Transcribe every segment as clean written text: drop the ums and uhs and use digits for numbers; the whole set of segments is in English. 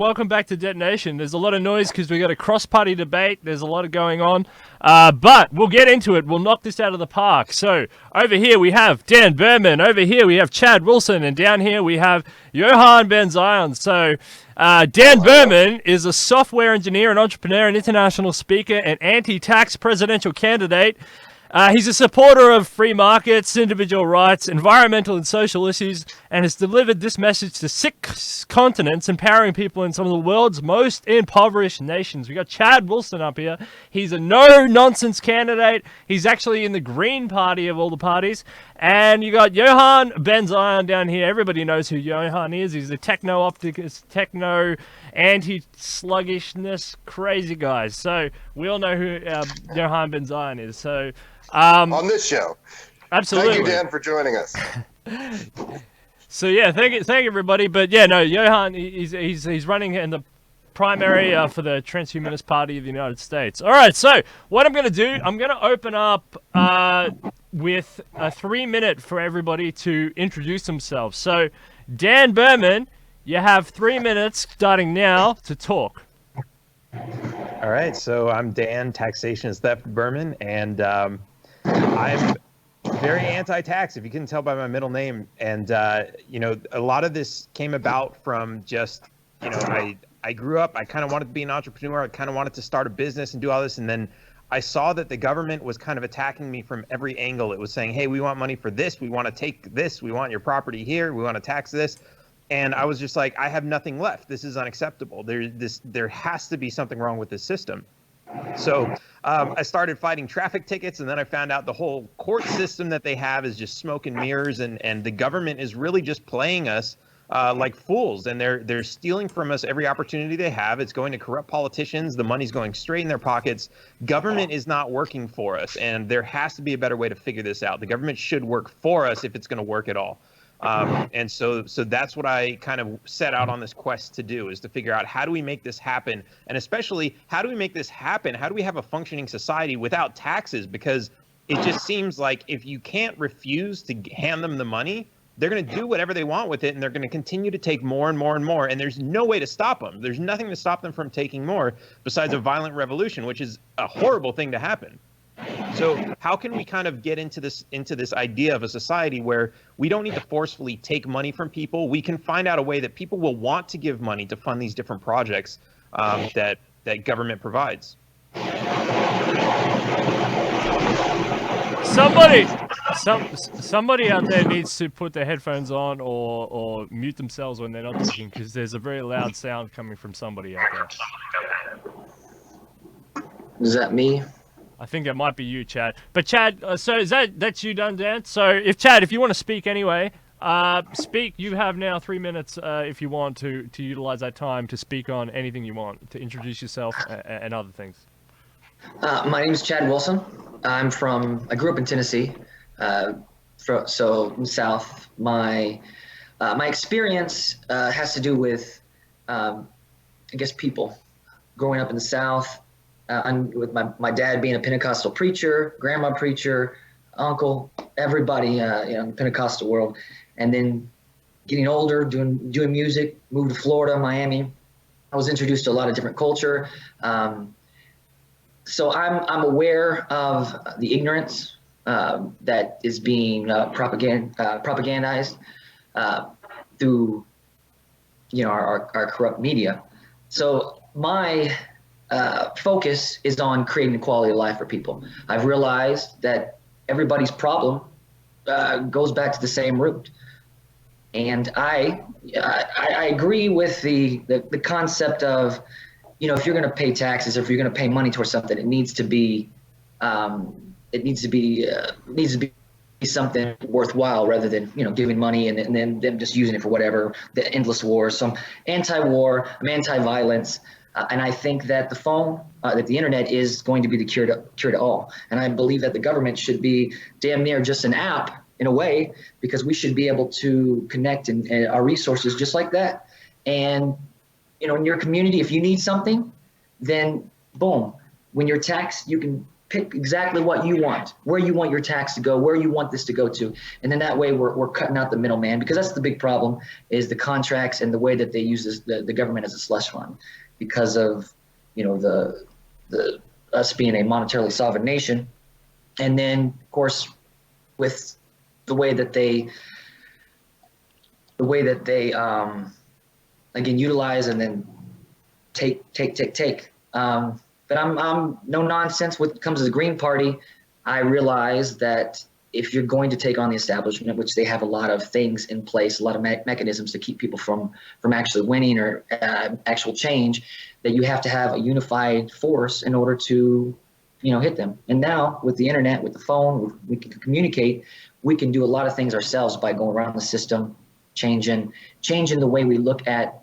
Welcome back to Detonation. There's a lot of noise because we got a cross-party debate. There's a lot of going on, but we'll get into it. We'll knock this out of the park. So over here we have Dan Berman. Over here we have Chad Wilson, and down here we have Johan Ben Zion. So Dan Berman is a software engineer, an entrepreneur, an international speaker, and anti-tax presidential candidate. He's a supporter of free markets, individual rights, environmental and social issues, and has delivered this message to 6 continents, empowering people in some of the world's most impoverished nations. We got Chad Wilson up here. He's a no-nonsense candidate. He's actually in the Green Party of all the parties. And you got Johan Ben Zion down here. Everybody knows who Johan is. He's a techno-opticist, anti-sluggishness, crazy guy. So we all know who Johan Ben Zion is. So on this show. Absolutely. Thank you, Dan, for joining us. So yeah, thank you everybody. But yeah, no, Johan, he's running in the primary for the Transhumanist Party of the United States. All right, so what I'm going to do, I'm going to open up with a 3-minute for everybody to introduce themselves. So Dan Berman, you have 3 minutes starting now to talk. All right, so I'm Dan, Taxation is Theft Berman, and I'm very anti-tax, if you couldn't tell by my middle name. And, you know, a lot of this came about from just, you know, I grew up, I kind of wanted to be an entrepreneur, I kind of wanted to start a business and do all this, and then I saw that the government was kind of attacking me from every angle. It was saying, hey, we want money for this, we want to take this, we want your property here, we want to tax this. And I was just like, I have nothing left. This is unacceptable. There has to be something wrong with this system. So I started fighting traffic tickets, and then I found out the whole court system that they have is just smoke and mirrors, and the government is really just playing us like fools, and they're stealing from us every opportunity they have. It's going to corrupt politicians. The money's going straight in their pockets. Government is not working for us, and there has to be a better way to figure this out. The government should work for us if it's going to work at all. And so that's what I kind of set out on this quest to do, is to figure out how do we make this happen, and especially how do we make this happen? How do we have a functioning society without taxes? Because it just seems like if you can't refuse to hand them the money, they're going to do whatever they want with it, and they're going to continue to take more and more and more, and there's no way to stop them. There's nothing to stop them from taking more besides a violent revolution, which is a horrible thing to happen. So how can we kind of get into this idea of a society where we don't need to forcefully take money from people? We can find out a way that people will want to give money to fund these different projects that government provides. Somebody out there needs to put their headphones on or mute themselves when they're not talking, because there's a very loud sound coming from somebody out there. Is that me? I think that might be you, Chad. But Chad, so is that's you done, Dan? So if you want to speak anyway, speak. You have now 3 minutes if you want to utilize that time to speak on anything you want, to introduce yourself and other things. My name is Chad Wilson. I grew up in Tennessee, so in the South. My experience has to do with, I guess, people. Growing up in the South, with my dad being a Pentecostal preacher, grandma preacher, uncle, everybody, in the Pentecostal world, and then getting older, doing music, moved to Florida, Miami. I was introduced to a lot of different culture. So I'm aware of the ignorance that is being propagandized through our corrupt media. So my focus is on creating quality of life for people. I've realized that everybody's problem goes back to the same root, and I agree with the concept of, if you're going to pay taxes, if you're going to pay money towards something, it needs to be something worthwhile, rather than giving money and then them just using it for whatever, the endless wars. So I'm anti-war, I'm anti-violence. And I think that that the internet is going to be the cure to all. And I believe that the government should be damn near just an app in a way, because we should be able to connect and our resources just like that. And, in your community, if you need something, then boom, when you're taxed, you can pick exactly what you want, where you want your tax to go, where you want this to go to. And then that way we're cutting out the middleman, because that's the big problem, is the contracts and the way that they use this, the government as a slush fund, because of, you know, the us being a monetarily sovereign nation. And then, of course, with the way that they again utilize and then take. But I'm no nonsense when it comes to the Green Party. I realize that if you're going to take on the establishment, which they have a lot of things in place, a lot of mechanisms to keep people from actually winning or actual change, that you have to have a unified force in order to, you know, hit them. And now with the internet, with the phone, we can communicate. We can do a lot of things ourselves by going around the system, changing the way we look at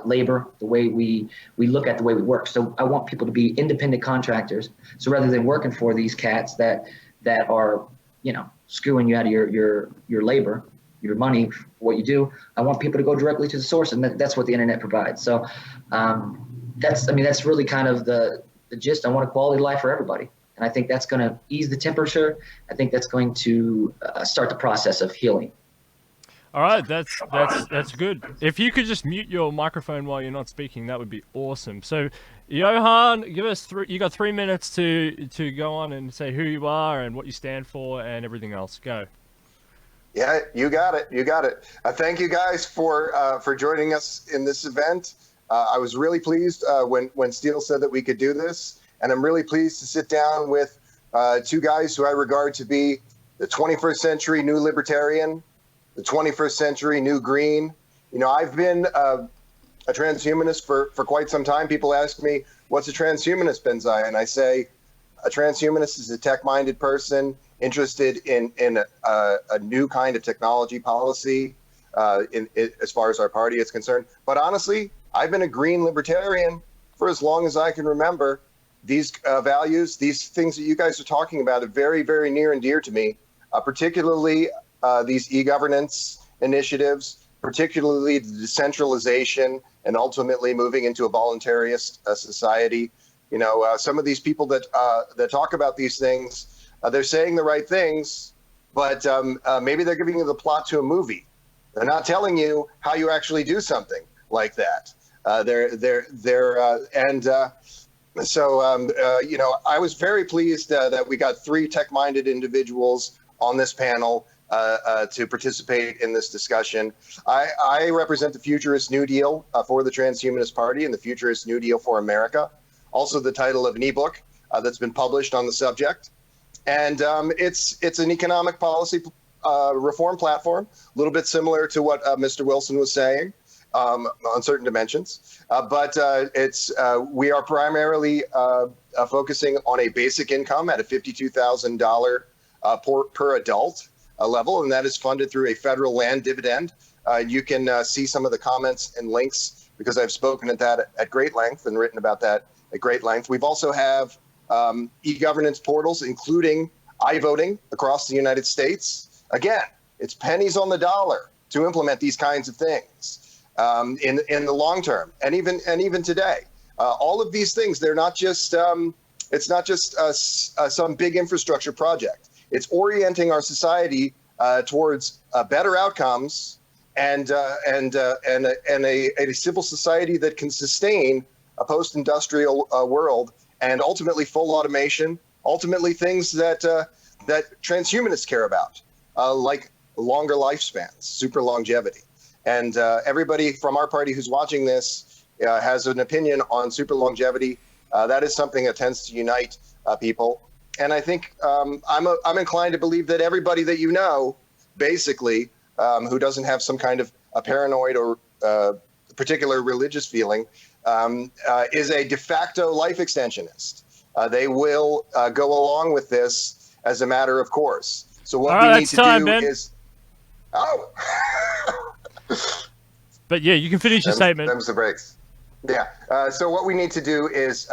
labor, the way we look at the way we work. So I want people to be independent contractors. So rather than working for these cats that are, you know, screwing you out of your labor, your money, what you do, I want people to go directly to the source, and that's what the internet provides. So that's really kind of the gist. I want a quality of life for everybody, and I think that's going to ease the temperature. I think that's going to start the process of healing. All right, that's good. If you could just mute your microphone while you're not speaking, that would be awesome. So, Johan, give us you got 3 minutes to go on and say who you are and what you stand for and everything else. Go. Yeah, you got it. Thank you guys for joining us in this event. I was really pleased when Steele said that we could do this, and I'm really pleased to sit down with two guys who I regard to be the 21st century new libertarian, the 21st century new green. You know, I've been a transhumanist for quite some time. People ask me, what's a transhumanist, Benzai? And I say, a transhumanist is a tech-minded person interested in a new kind of technology policy as far as our party is concerned. But honestly, I've been a green libertarian for as long as I can remember. These values, these things that you guys are talking about are very, very near and dear to me, particularly these e-governance initiatives, particularly the decentralization and ultimately moving into a voluntarist society. You know, some of these people that talk about these things, they're saying the right things, but maybe they're giving you the plot to a movie. They're not telling you how you actually do something like that. You know, I was very pleased that we got three tech-minded individuals on this panel to participate in this discussion. I represent the Futurist New Deal for the Transhumanist Party and the Futurist New Deal for America, also the title of an ebook that's been published on the subject. And it's an economic policy reform platform, a little bit similar to what Mr. Wilson was saying on certain dimensions. But we are primarily focusing on a basic income at a $52,000 per adult level, and that is funded through a federal land dividend. You can see some of the comments and links, because I've spoken at that at great length and written about that at great length. We've also have e-governance portals, including iVoting across the United States. Again, it's pennies on the dollar to implement these kinds of things in the long term, and even today. All of these things, they're not just it's not just some big infrastructure project. It's orienting our society towards better outcomes and a civil society that can sustain a post-industrial world, and ultimately full automation, ultimately things that transhumanists care about, like longer lifespans, super longevity. And everybody from our party who's watching this has an opinion on super longevity. That is something that tends to unite people. And I think I'm inclined to believe that everybody that you know, basically, who doesn't have some kind of a paranoid or particular religious feeling, is a de facto life extensionist. They will go along with this as a matter of course. So what we need to do is... Oh! But yeah, you can finish your statement. Them's the breaks. Yeah. So what we need to do is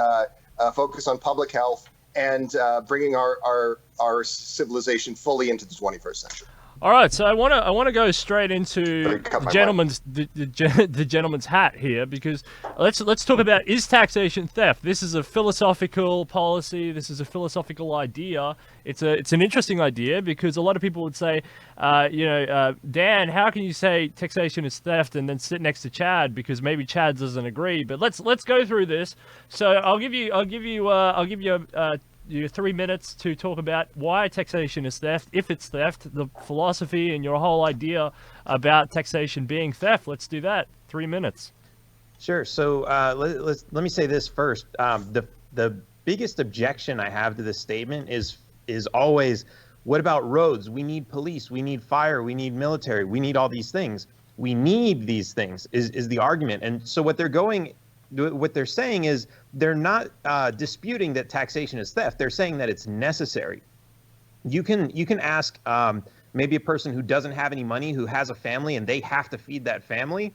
focus on public health and bringing our civilization fully into the 21st century. All right, so I want to go straight into Cut the my gentleman's the gentleman's hat here, because let's talk about, is taxation theft? This is a philosophical policy. This is a philosophical idea. It's an interesting idea, because a lot of people would say, Dan, how can you say taxation is theft and then sit next to Chad, because maybe Chad doesn't agree. But let's go through this. So I'll give you your 3 minutes to talk about why taxation is theft, if it's theft, the philosophy and your whole idea about taxation being theft. Let's do that. 3 minutes. Sure. So let me say this first. The biggest objection I have to this statement is always, what about roads? We need police. We need fire. We need military. We need all these things. We need these things is the argument. And so what they're saying is, they're not disputing that taxation is theft. They're saying that it's necessary. You can ask maybe a person who doesn't have any money, who has a family, and they have to feed that family.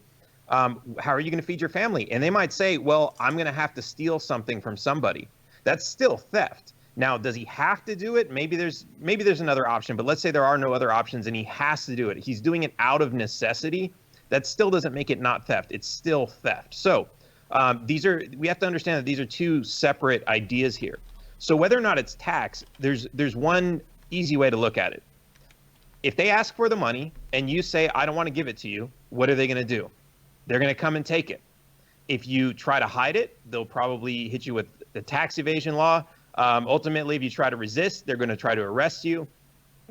How are you going to feed your family? And they might say, well, I'm going to have to steal something from somebody. That's still theft. Now, does he have to do it? Maybe there's another option, but let's say there are no other options and he has to do it. He's doing it out of necessity. That still doesn't make it not theft. It's still theft. So we have to understand that these are two separate ideas here. So whether or not it's tax, there's one easy way to look at it. If they ask for the money and you say, I don't want to give it to you, what are they going to do? They're going to come and take it. If you try to hide it, they'll probably hit you with the tax evasion law. Ultimately, if you try to resist, they're going to try to arrest you.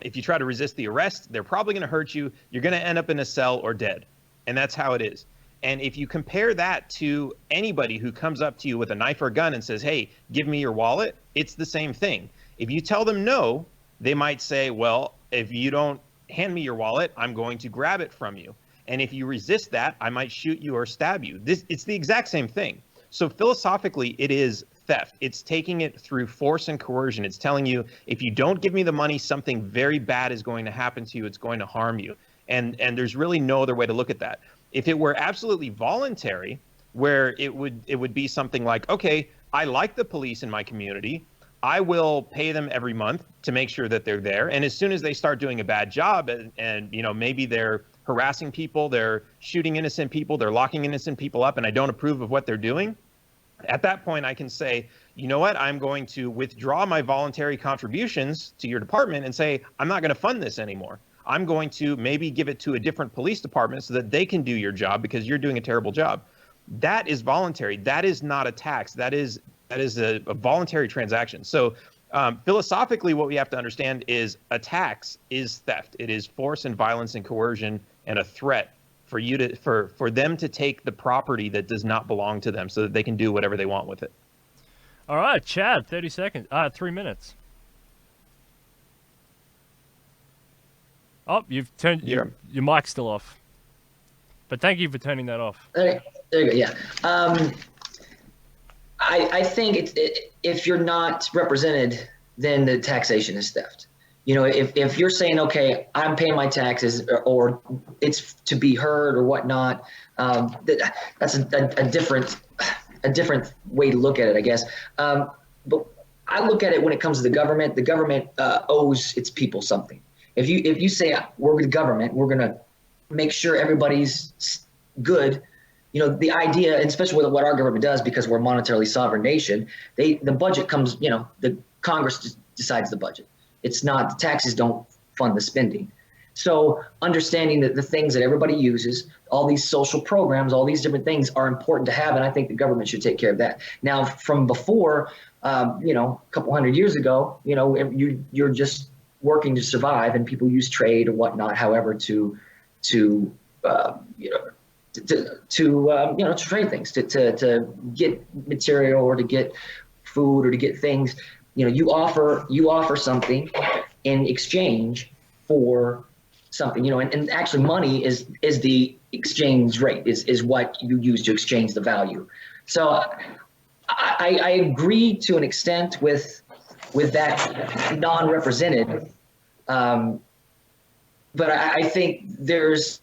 If you try to resist the arrest, they're probably going to hurt you. You're going to end up in a cell or dead. And that's how it is. And if you compare that to anybody who comes up to you with a knife or a gun and says, hey, give me your wallet, it's the same thing. If you tell them no, they might say, well, if you don't hand me your wallet, I'm going to grab it from you. And if you resist that, I might shoot you or stab you. It's the exact same thing. So philosophically, it is theft. It's taking it through force and coercion. It's telling you, if you don't give me the money, something very bad is going to happen to you. It's going to harm you. And there's really no other way to look at that. If it were absolutely voluntary, where it would be something like, okay, I like the police in my community. I will pay them every month to make sure that they're there. And as soon as they start doing a bad job and maybe they're harassing people, they're shooting innocent people, they're locking innocent people up, and I don't approve of what they're doing, at that point I can say, you know what, I'm going to withdraw my voluntary contributions to your department and say, I'm not going to fund this anymore. I'm going to maybe give it to a different police department so that they can do your job because you're doing a terrible job. That is voluntary. That is not a tax. That is a voluntary transaction. So philosophically, what we have to understand is a tax is theft. It is force and violence and coercion and a threat for them to take the property that does not belong to them so that they can do whatever they want with it. All right, Chad, 30 seconds. 3 minutes. Oh, you've turned your mic's still off. But thank you for turning that off. There you go. Yeah. I think if you're not represented, then the taxation is theft. If you're saying, okay, I'm paying my taxes, or it's to be heard or whatnot, that's a different way to look at it, I guess. But I look at it when it comes to the government. The government owes its people something. If you say we're the government, we're going to make sure everybody's good. The idea, and especially with what our government does, because we're a monetarily sovereign nation, the budget comes, the Congress decides the budget. It's not, the taxes don't fund the spending. So understanding that the things that everybody uses, all these social programs, all these different things are important to have, and I think the government should take care of that. Now, from before, a couple hundred years ago, you're just working to survive, and people use trade or whatnot, however, to trade things, to get material or to get food or to get things. You offer something in exchange for something, and actually money is the exchange rate, is what you use to exchange the value. So I agree to an extent with that non-represented, but I think there's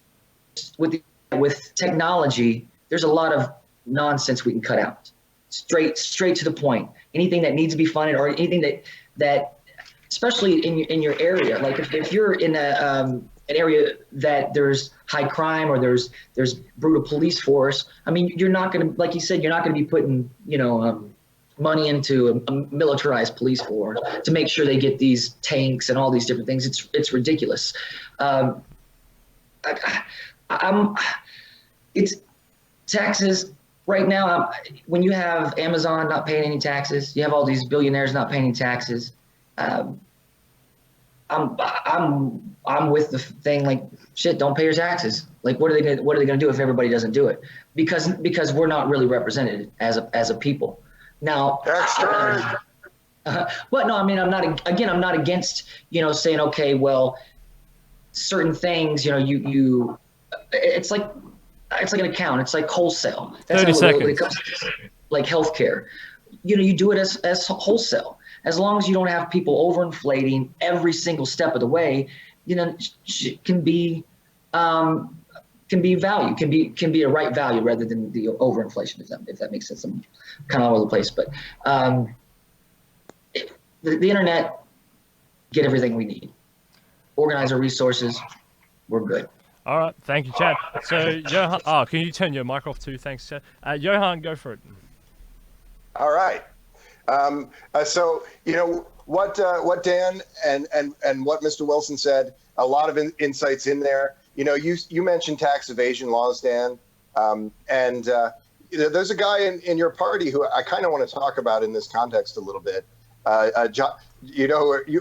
with technology, there's a lot of nonsense we can cut out. Straight to the point. Anything that needs to be funded, or anything that especially in your area, like if you're in an area that there's high crime or there's brutal police force, I mean, you're not going to, like you said, you're not going to be putting, money into a militarized police force to make sure they get these tanks and all these different things. It's ridiculous. It's taxes right now. When you have Amazon not paying any taxes, you have all these billionaires not paying any taxes. I'm with the thing like, shit, don't pay your taxes. Like, what are they gonna do if everybody doesn't do it? Because we're not really represented as a people. Now, but no, I mean, I'm not against, saying, okay, well, certain things, it's like an account. It's like wholesale. That's 30 seconds. When it comes to, like healthcare, you do it as wholesale. As long as you don't have people overinflating every single step of the way, can be value, can be a right value rather than the overinflation. If that makes sense. I'm kind of all over the place, but the internet, get everything we need. Organize our resources. We're good. All right, thank you, Chad. So, Johan, can you turn your mic off too? Thanks, Chad. Johan, go for it. All right. So what Dan and what Mr. Wilson said, a lot of insights in there. You mentioned tax evasion laws, Dan, and there's a guy in your party who I kind of want to talk about in this context a little bit. John,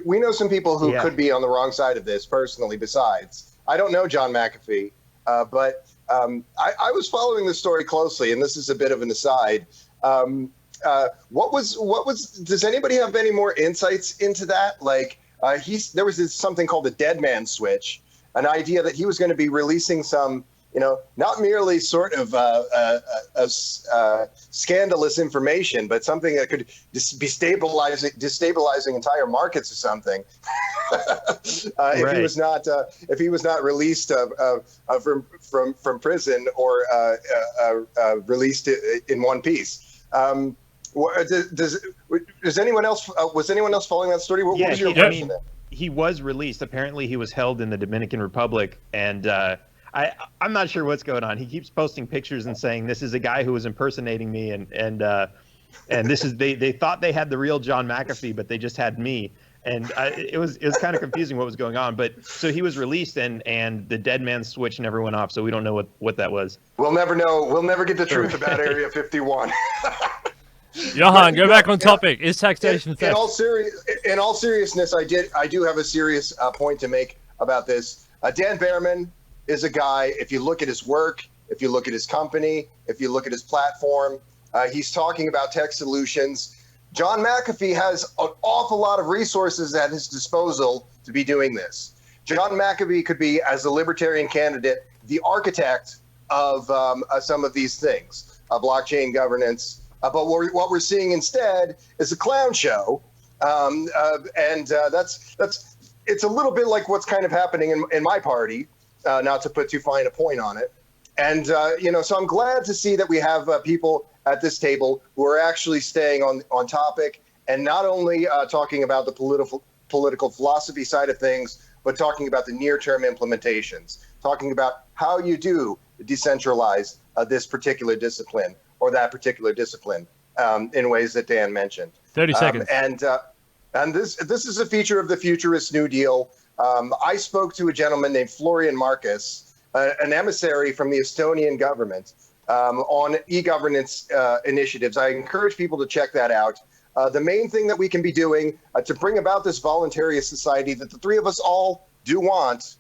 we know some people who could be on the wrong side of this personally. Besides, I don't know John McAfee, but I was following this story closely, and this is a bit of an aside. What was? Does anybody have any more insights into that? Like, there was something called the dead man switch, an idea that he was going to be releasing some, not merely sort of scandalous information, but something that could be destabilizing entire markets or something. If he was not released from prison or released in one piece. Does anyone else? Was anyone else following that story? What was your impression there? He was released. Apparently, he was held in the Dominican Republic, and I'm not sure what's going on. He keeps posting pictures and saying this is a guy who was impersonating me, and this is they thought they had the real John McAfee, but they just had me, and it was kind of confusing what was going on. But so he was released, and the dead man switch never went off, so we don't know what that was. We'll never know. We'll never get the truth about Area 51. Johan, go back on topic. Is taxation theft? In all seriousness, I do have a serious point to make about this. Dan Behrman is a guy, if you look at his work, if you look at his company, if you look at his platform, he's talking about tech solutions. John McAfee has an awful lot of resources at his disposal to be doing this. John McAfee could be, as a libertarian candidate, the architect of some of these things, blockchain governance. But what we're seeing instead is a clown show, and that's it's a little bit like what's kind of happening in my party, not to put too fine a point on it. And so I'm glad to see that we have people at this table who are actually staying on topic and not only talking about the political philosophy side of things, but talking about the near-term implementations, talking about how you do decentralize this particular discipline or that particular discipline in ways that Dan mentioned. 30 seconds. And this is a feature of the Futurist New Deal. I spoke to a gentleman named Florian Marcus, an emissary from the Estonian government on e-governance initiatives. I encourage people to check that out. The main thing that we can be doing to bring about this voluntary society that the three of us all do want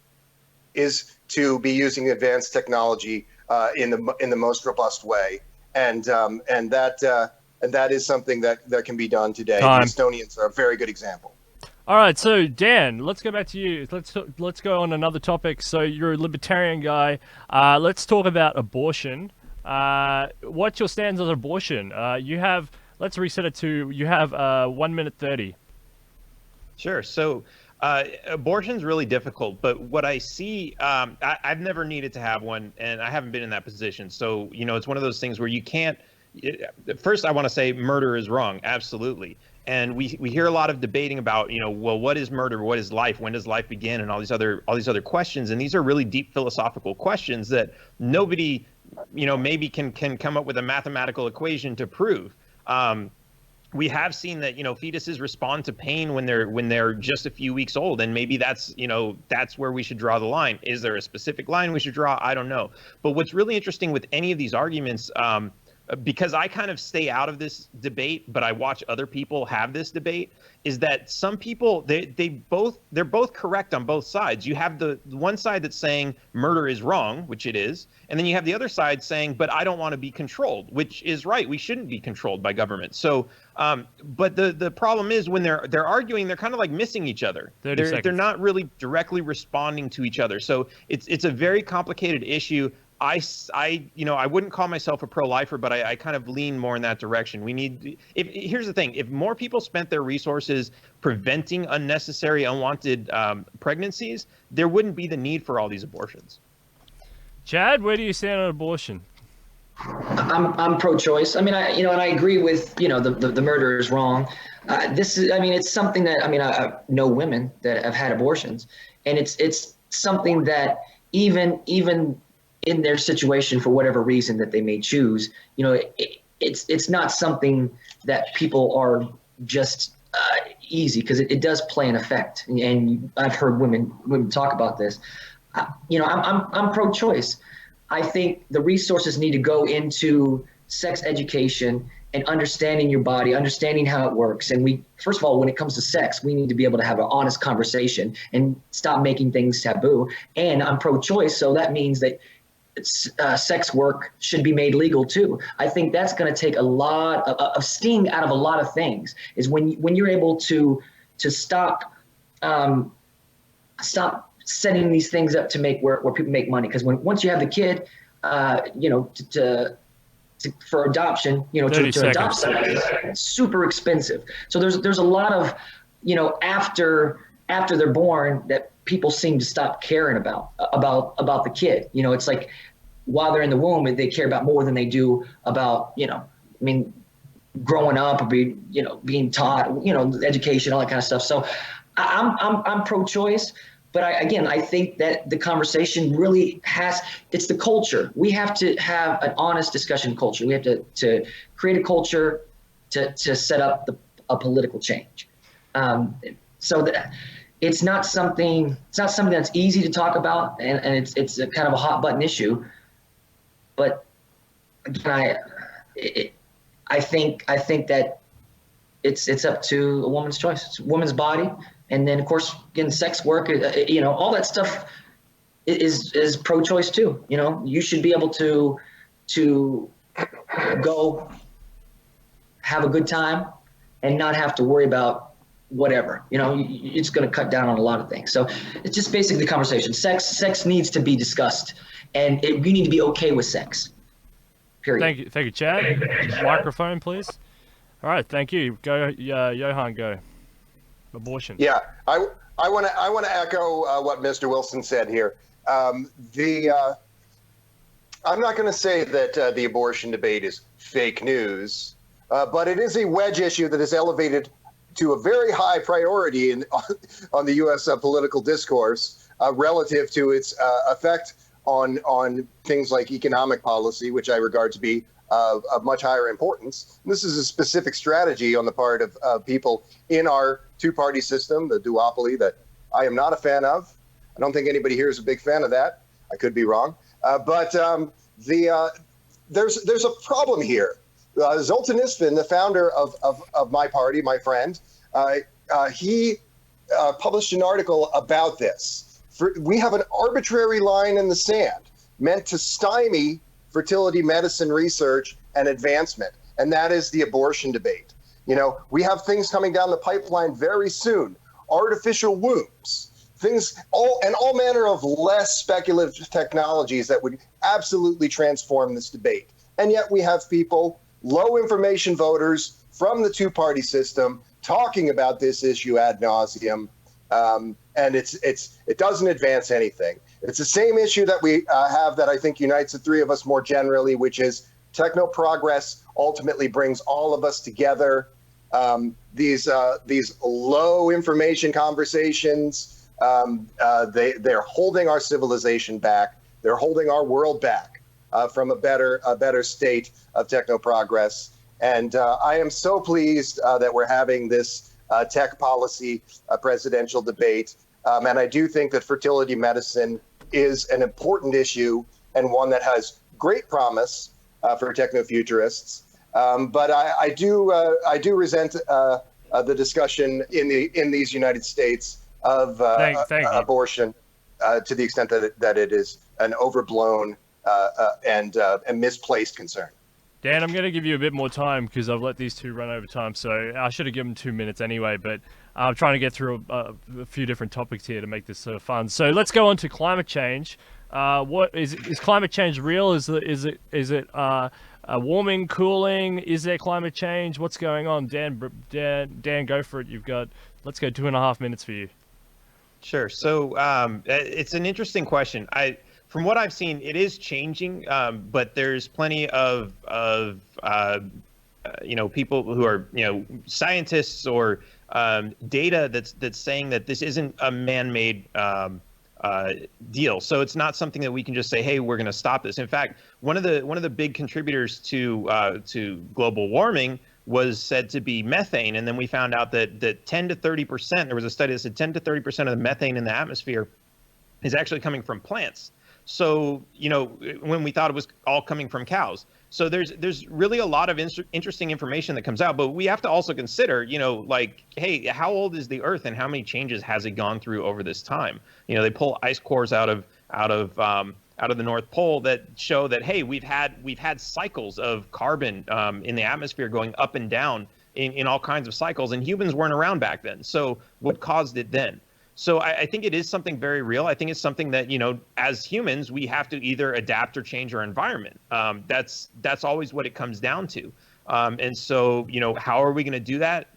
is to be using advanced technology in the most robust way. And that is something that can be done today. Time. The Estonians are a very good example. All right, so Dan, let's go back to you. Let's go on another topic. So you're a libertarian guy. Let's talk about abortion. What's your stance on abortion? Let's reset it to, you have 1 minute 30. Sure. So abortion's really difficult, but what I see, I've never needed to have one, and I haven't been in that position. So, it's one of those things where you can't first I want to say murder is wrong. Absolutely. And we hear a lot of debating about, well, what is murder? What is life? When does life begin? And all these other questions. And these are really deep philosophical questions that nobody, maybe can come up with a mathematical equation to prove. We have seen that, fetuses respond to pain when they're just a few weeks old. And maybe that's where we should draw the line. Is there a specific line we should draw? I don't know. But what's really interesting with any of these arguments, because I kind of stay out of this debate, but I watch other people have this debate, is that some people, they're both correct on both sides. You have the one side that's saying murder is wrong, which it is, and then you have the other side saying, but I don't want to be controlled, which is right. We shouldn't be controlled by government. So, but the problem is when they're arguing, they're kind of like missing each other. They're not really directly responding to each other. So it's a very complicated issue. I wouldn't call myself a pro-lifer, but I kind of lean more in that direction. Here's the thing: if more people spent their resources preventing unnecessary, unwanted pregnancies, there wouldn't be the need for all these abortions. Chad, where do you stand on abortion? I'm pro-choice. I mean, and I agree with the murder is wrong. It's something that I know women that have had abortions, and it's something that even in their situation, for whatever reason that they may choose, it's not something that people are just easy, because it does play an effect. And I've heard women talk about this. I'm pro-choice. I think the resources need to go into sex education and understanding your body, understanding how it works. And first of all, when it comes to sex, we need to be able to have an honest conversation and stop making things taboo. And I'm pro-choice, so that means that sex work should be made legal too. I think that's going to take a lot of sting out of a lot of things, is when you're able to stop setting these things up to make where people make money. Because once you have the kid, for adoption, to adopt somebody, it's super expensive. So there's a lot of, after they're born, that people seem to stop caring about the kid. It's like while they're in the womb, they care about more than they do about, growing up or being taught, education, all that kind of stuff. So I'm pro-choice. But I think that the conversation really it's the culture. We have to have an honest discussion culture. We have to create a culture to set up a political change. So that it's not something that's easy to talk about, and it's a kind of a hot button issue. But again, I think that it's up to a woman's choice. It's a woman's body. And then, of course, again, sex work, all that stuff is pro-choice too. You should be able to go have a good time and not have to worry about whatever. It's going to cut down on a lot of things. So it's just basically the conversation. Sex needs to be discussed, and we need to be okay with sex. Period. Thank you, Chad. Microphone, please. All right, thank you. Go, Johan. Go. Abortion. Yeah, I want to echo what Mr. Wilson said here. I'm not going to say that the abortion debate is fake news, but it is a wedge issue that is elevated to a very high priority on the U.S. Political discourse relative to its effect on things like economic policy, which I regard to be of much higher importance. And this is a specific strategy on the part of people in our two-party system, the duopoly, that I am not a fan of. I don't think anybody here is a big fan of that. I could be wrong. But there's a problem here. Zoltan Isfin, the founder of my party, my friend, he published an article about this. We have an arbitrary line in the sand meant to stymie fertility medicine research and advancement, and that is the abortion debate. We have things coming down the pipeline very soon, artificial wombs, all manner of less speculative technologies that would absolutely transform this debate. And yet we have people, low information voters from the two-party system, talking about this issue ad nauseum, and it doesn't advance anything. It's the same issue that we have that I think unites the three of us more generally, which is Techno progress ultimately brings all of us together. These low information conversations, they're holding our civilization back. They're holding our world back from a better state of techno progress. And I am so pleased that we're having this tech policy presidential debate. And I do think that fertility medicine is an important issue and one that has great promise for techno-futurists. But I do resent the discussion in these United States of abortion to the extent that it is an overblown and misplaced concern. Dan, I'm going to give you a bit more time because I've let these two run over time. So I should have given 2 minutes anyway, but I'm trying to get through a few different topics here to make this fun. So let's go on to climate change. What is climate change real? Is it warming, cooling? Is there climate change? What's going on? Dan, go for it. Let's go 2.5 minutes for you. Sure. So it's an interesting question. From what I've seen, it is changing, but there's plenty of people who are scientists or data that's saying that this isn't a man-made deal. So it's not something that we can just say, hey, we're going to stop this. In fact, one of the big contributors to global warming was said to be methane, and then we found out that 10 to 30%. There was a study that said 10 to 30% of the methane in the atmosphere is actually coming from plants. So, when we thought it was all coming from cows. So there's really a lot of interesting information that comes out, but we have to also consider, hey, how old is the Earth and how many changes has it gone through over this time? They pull ice cores out of the North Pole that show that, hey, we've had cycles of carbon in the atmosphere going up and down in all kinds of cycles, and humans weren't around back then. So what caused it then? So I think it is something very real. I think it's something that, as humans, we have to either adapt or change our environment. That's always what it comes down to. And so, how are we going to do that?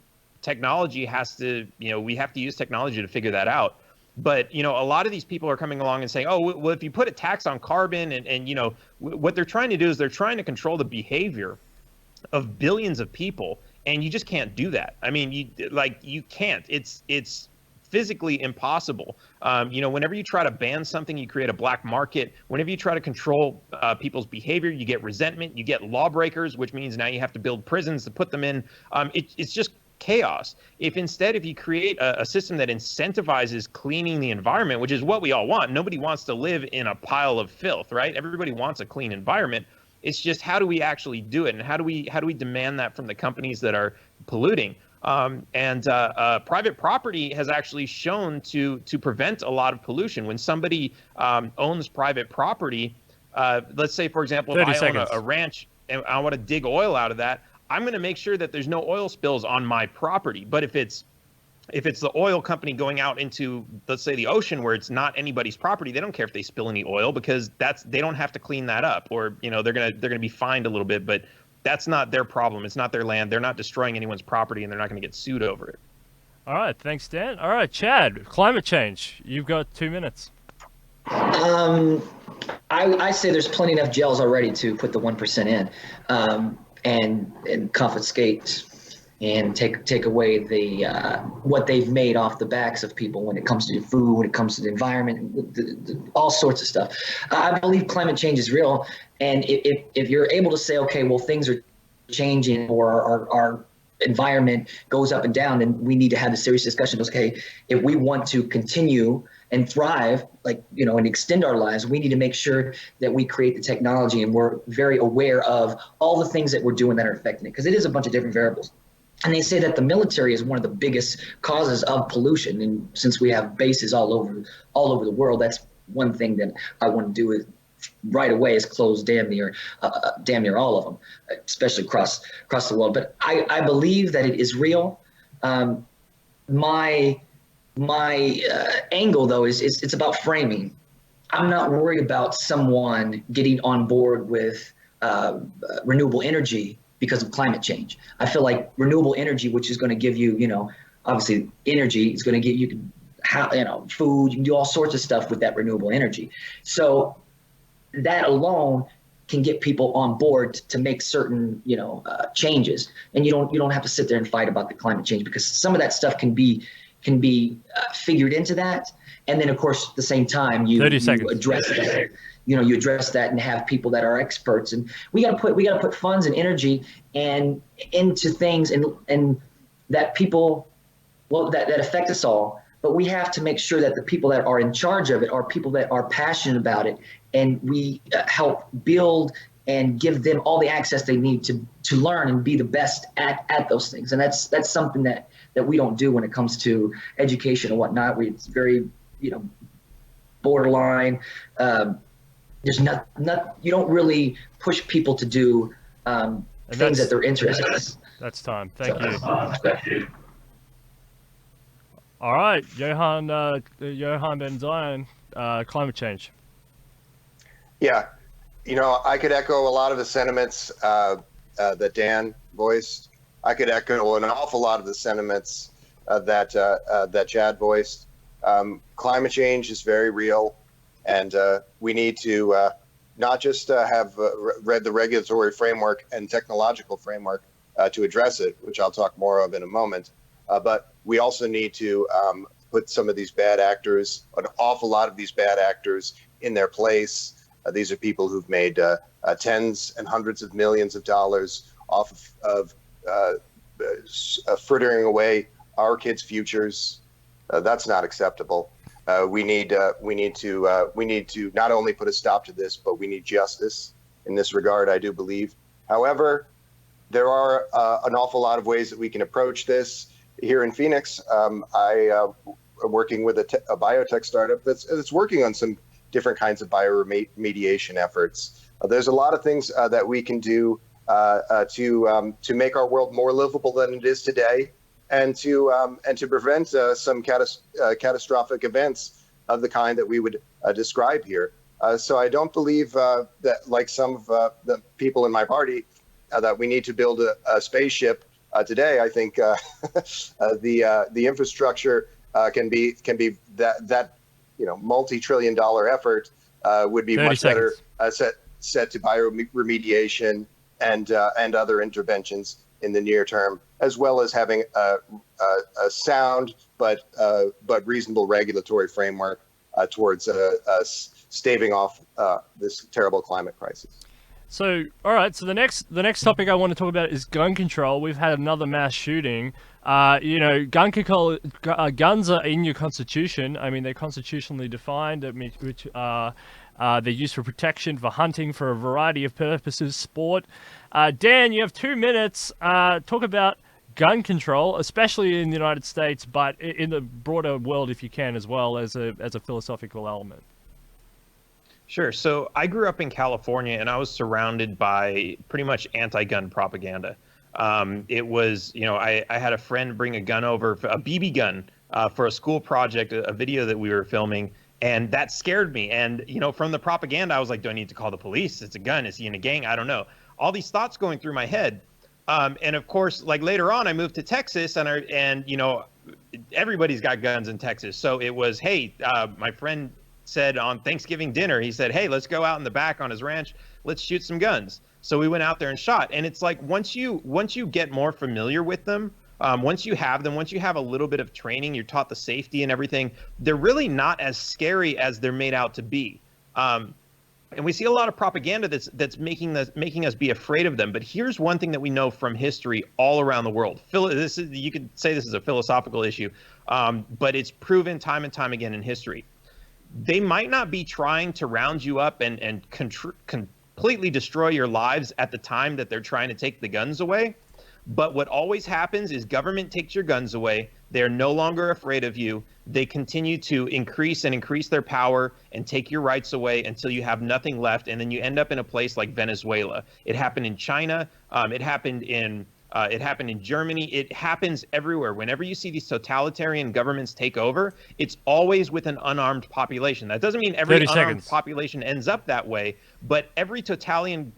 Technology has to, we have to use technology to figure that out. But, a lot of these people are coming along and saying, oh, well, if you put a tax on carbon and what they're trying to do is they're trying to control the behavior of billions of people. And you just can't do that. I mean, you can't. It's physically impossible. Whenever you try to ban something, you create a black market. Whenever you try to control people's behavior, you get resentment, you get lawbreakers, which means now you have to build prisons to put them in. It's just chaos. If you create a system that incentivizes cleaning the environment, which is what we all want. Nobody wants to live in a pile of filth, right? Everybody wants a clean environment. It's just, how do we actually do it? And how do we demand that from the companies that are polluting? Private property has actually shown to prevent a lot of pollution. When somebody owns private property, let's say, for example, if I own a ranch and I want to dig oil out of that, I'm going to make sure that there's no oil spills on my property. But if it's the oil company going out into, let's say, the ocean where it's not anybody's property, they don't care if they spill any oil because they don't have to clean that up, or they're gonna be fined a little bit, but that's not their problem. It's not their land. They're not destroying anyone's property, and they're not going to get sued over it. All right. Thanks, Dan. All right, Chad, climate change. You've got 2 minutes. I say there's plenty enough jails already to put the 1% in and confiscate and take away the what they've made off the backs of people when it comes to food, when it comes to the environment, all sorts of stuff. I believe climate change is real, and if you're able to say, okay, well, things are changing or our environment goes up and down, then we need to have the serious discussion. Okay, if we want to continue and thrive, and extend our lives, we need to make sure that we create the technology and we're very aware of all the things that we're doing that are affecting it, because it is a bunch of different variables. And they say that the military is one of the biggest causes of pollution. And since we have bases all over the world, that's one thing that I want to do is right away is close damn near all of them, especially across the world. But I believe that it is real. My angle, though, is it's about framing. I'm not worried about someone getting on board with renewable energy because of climate change. I feel like renewable energy, which is going to give you, obviously energy, is going to give you, food. You can do all sorts of stuff with that renewable energy. So that alone can get people on board to make certain, changes. And you don't have to sit there and fight about the climate change, because some of that stuff can be figured into that. And then, of course, at the same time, you address that. You address that and have people that are experts. And we got to put funds and energy and into things and that people, that affect us all. But we have to make sure that the people that are in charge of it are people that are passionate about it, and we help build and give them all the access they need to learn and be the best at those things. And that's something that we don't do when it comes to education and whatnot. It's very, borderline. There's not you don't really push people to do things that they're interested in. That's time. Thank you. All right, Johan Ben Zion, climate change. Yeah, I could echo a lot of the sentiments that Dan voiced. I could echo an awful lot of the sentiments that Chad voiced. Climate change is very real, and we need to not just have read the regulatory framework and technological framework to address it, which I'll talk more of in a moment, but we also need to put some of these bad actors, an awful lot of these bad actors, in their place. These are people who've made tens and hundreds of millions of dollars off of frittering away our kids' futures. That's not acceptable. We need to not only put a stop to this, but we need justice in this regard, I do believe. However, there are an awful lot of ways that we can approach this. Here in Phoenix, I am working with a biotech startup that's working on some different kinds of bioremediation efforts. There's a lot of things that we can do to make our world more livable than it is today, and to prevent some catastrophic events of the kind that we would describe here. So I don't believe that, like some of the people in my party, that we need to build a spaceship today. I think the infrastructure can be that multi-trillion-dollar effort would be much better set to bioremediation and other interventions in the near term, as well as having a sound but reasonable regulatory framework towards staving off this terrible climate crisis. So, all right. So the next topic I want to talk about is gun control. We've had another mass shooting. Gun control. Guns are in your constitution. I mean, they're constitutionally defined, which they're used for protection, for hunting, for a variety of purposes, sport. Dan, you have 2 minutes. Talk about gun control, especially in the United States, but in the broader world, if you can, as well as a philosophical element. Sure. So I grew up in California, and I was surrounded by pretty much anti-gun propaganda. It was, I had a friend bring a gun over, a BB gun, for a school project, a video that we were filming, and that scared me. And, from the propaganda, I was like, do I need to call the police? It's a gun. Is he in a gang? I don't know. All these thoughts going through my head. And of course, like later on, I moved to Texas, and everybody's got guns in Texas. So it was, hey, my friend said on Thanksgiving dinner, he said, hey, let's go out in the back on his ranch, let's shoot some guns. So we went out there and shot. And it's like, once you get more familiar with them, once you have a little bit of training, you're taught the safety and everything, they're really not as scary as they're made out to be. And we see a lot of propaganda that's making us be afraid of them. But here's one thing that we know from history all around the world. You could say this is a philosophical issue, but it's proven time and time again in history. They might not be trying to round you up and completely destroy your lives at the time that they're trying to take the guns away. But what always happens is government takes your guns away. They're no longer afraid of you. They continue to increase their power and take your rights away until you have nothing left. And then you end up in a place like Venezuela. It happened in China. It happened in Germany. It happens everywhere. Whenever you see these totalitarian governments take over, it's always with an unarmed population. That doesn't mean every unarmed population ends up that way, but every totalitarian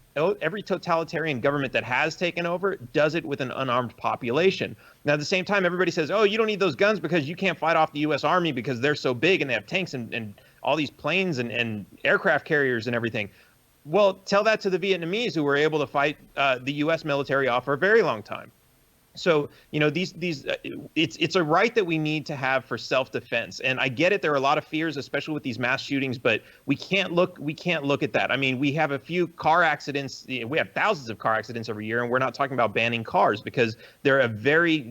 government that has taken over does it with an unarmed population. Now, at the same time, everybody says, oh, you don't need those guns because you can't fight off the U.S. Army because they're so big and they have tanks and all these planes and aircraft carriers and everything. Well, tell that to the Vietnamese who were able to fight the U.S. military off for a very long time. So, you know, it's a right that we need to have for self-defense. And I get it. There are a lot of fears, especially with these mass shootings, but we can't look at that. I mean, we have a few car accidents. We have thousands of car accidents every year, and we're not talking about banning cars because they're a very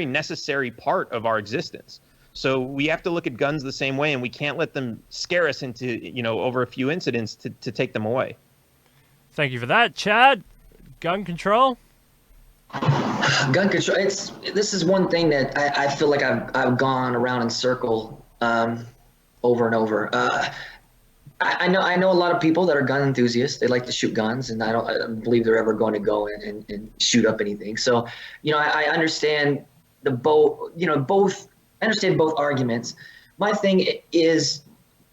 necessary part of our existence. So we have to look at guns the same way, and we can't let them scare us into, you know, over a few incidents to take them away. Thank you for that, Chad. Gun control. Gun control. This is one thing that I feel like I've gone around in circle over and over. I know a lot of people that are gun enthusiasts. They like to shoot guns, and I don't believe they're ever going to go and shoot up anything. So, you know, I understand both. I understand both arguments. My thing is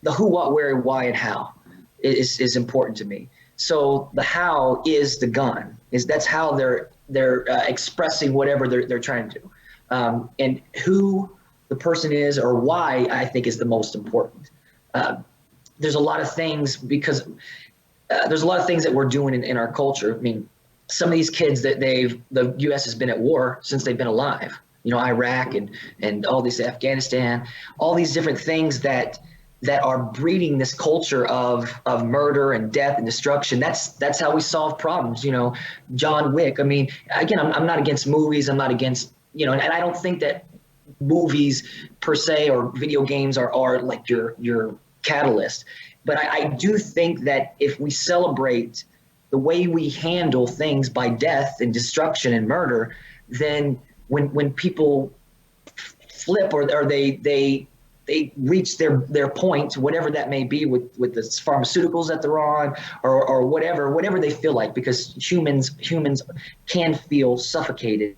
the who, what, where, why, and how is important to me. So the how is the gun. That's how they're expressing whatever they're trying to do, and who the person is or why I think is the most important. There's a lot of things there's a lot of things that we're doing in our culture. I mean, some of these kids that the U.S. has been at war since they've been alive. You know, Iraq and all these Afghanistan, all these different things that are breeding this culture of murder and death and destruction. That's how we solve problems. You know, John Wick. I mean, again, I'm not against movies. I'm not against, you know, and I don't think that movies per se or video games are like your catalyst. But I do think that if we celebrate the way we handle things by death and destruction and murder, then when people flip or they reach their point, whatever that may be with the pharmaceuticals that they're on or whatever they feel like, because humans can feel suffocated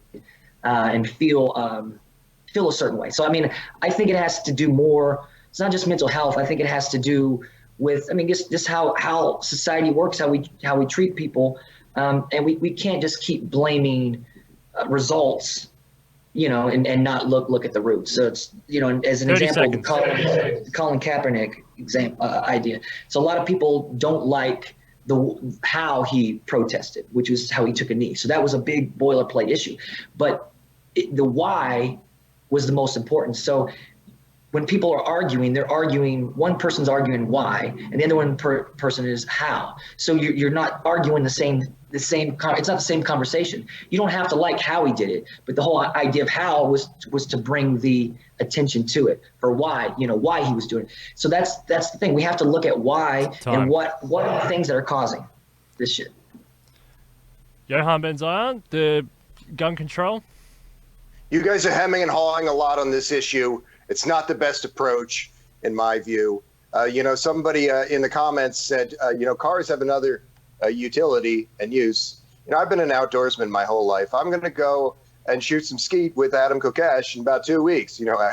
and feel a certain way. So I mean, I think it has to do more. It's not just mental health. I think it has to do with, I mean, just how society works, how we treat people, and we can't just keep blaming results, you know, and not look at the roots. So it's, you know, as an example, the Colin Kaepernick idea. So a lot of people don't like how he protested, which is how he took a knee. So that was a big boilerplate issue, but the why was the most important. So when people are arguing, one person's arguing why, and the other one person is how. So you're not arguing the same. It's not the same conversation. You don't have to like how he did it, but the whole idea of how was to bring the attention to it, or why, you know, why he was doing it. So that's the thing. We have to look at why and what are the things that are causing this shit. Johan Ben Zion, the gun control. You guys are hemming and hawing a lot on this issue. It's not the best approach, in my view. You know, somebody in the comments said, you know, cars have another utility and use. You know, I've been an outdoorsman my whole life. I'm going to go and shoot some skeet with Adam Kokesh in about 2 weeks. You know,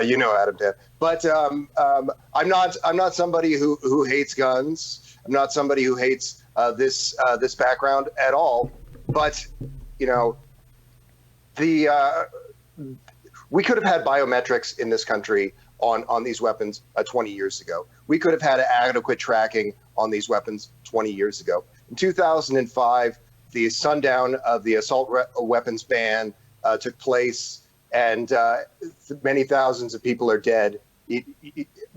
you know Adam, Dan. But I'm not somebody who hates guns. I'm not somebody who hates this background at all. But you know, we could have had biometrics in this country on these weapons 20 years ago. We could have had adequate tracking on these weapons 20 years ago. In 2005, the sundown of the assault weapons ban took place, and many thousands of people are dead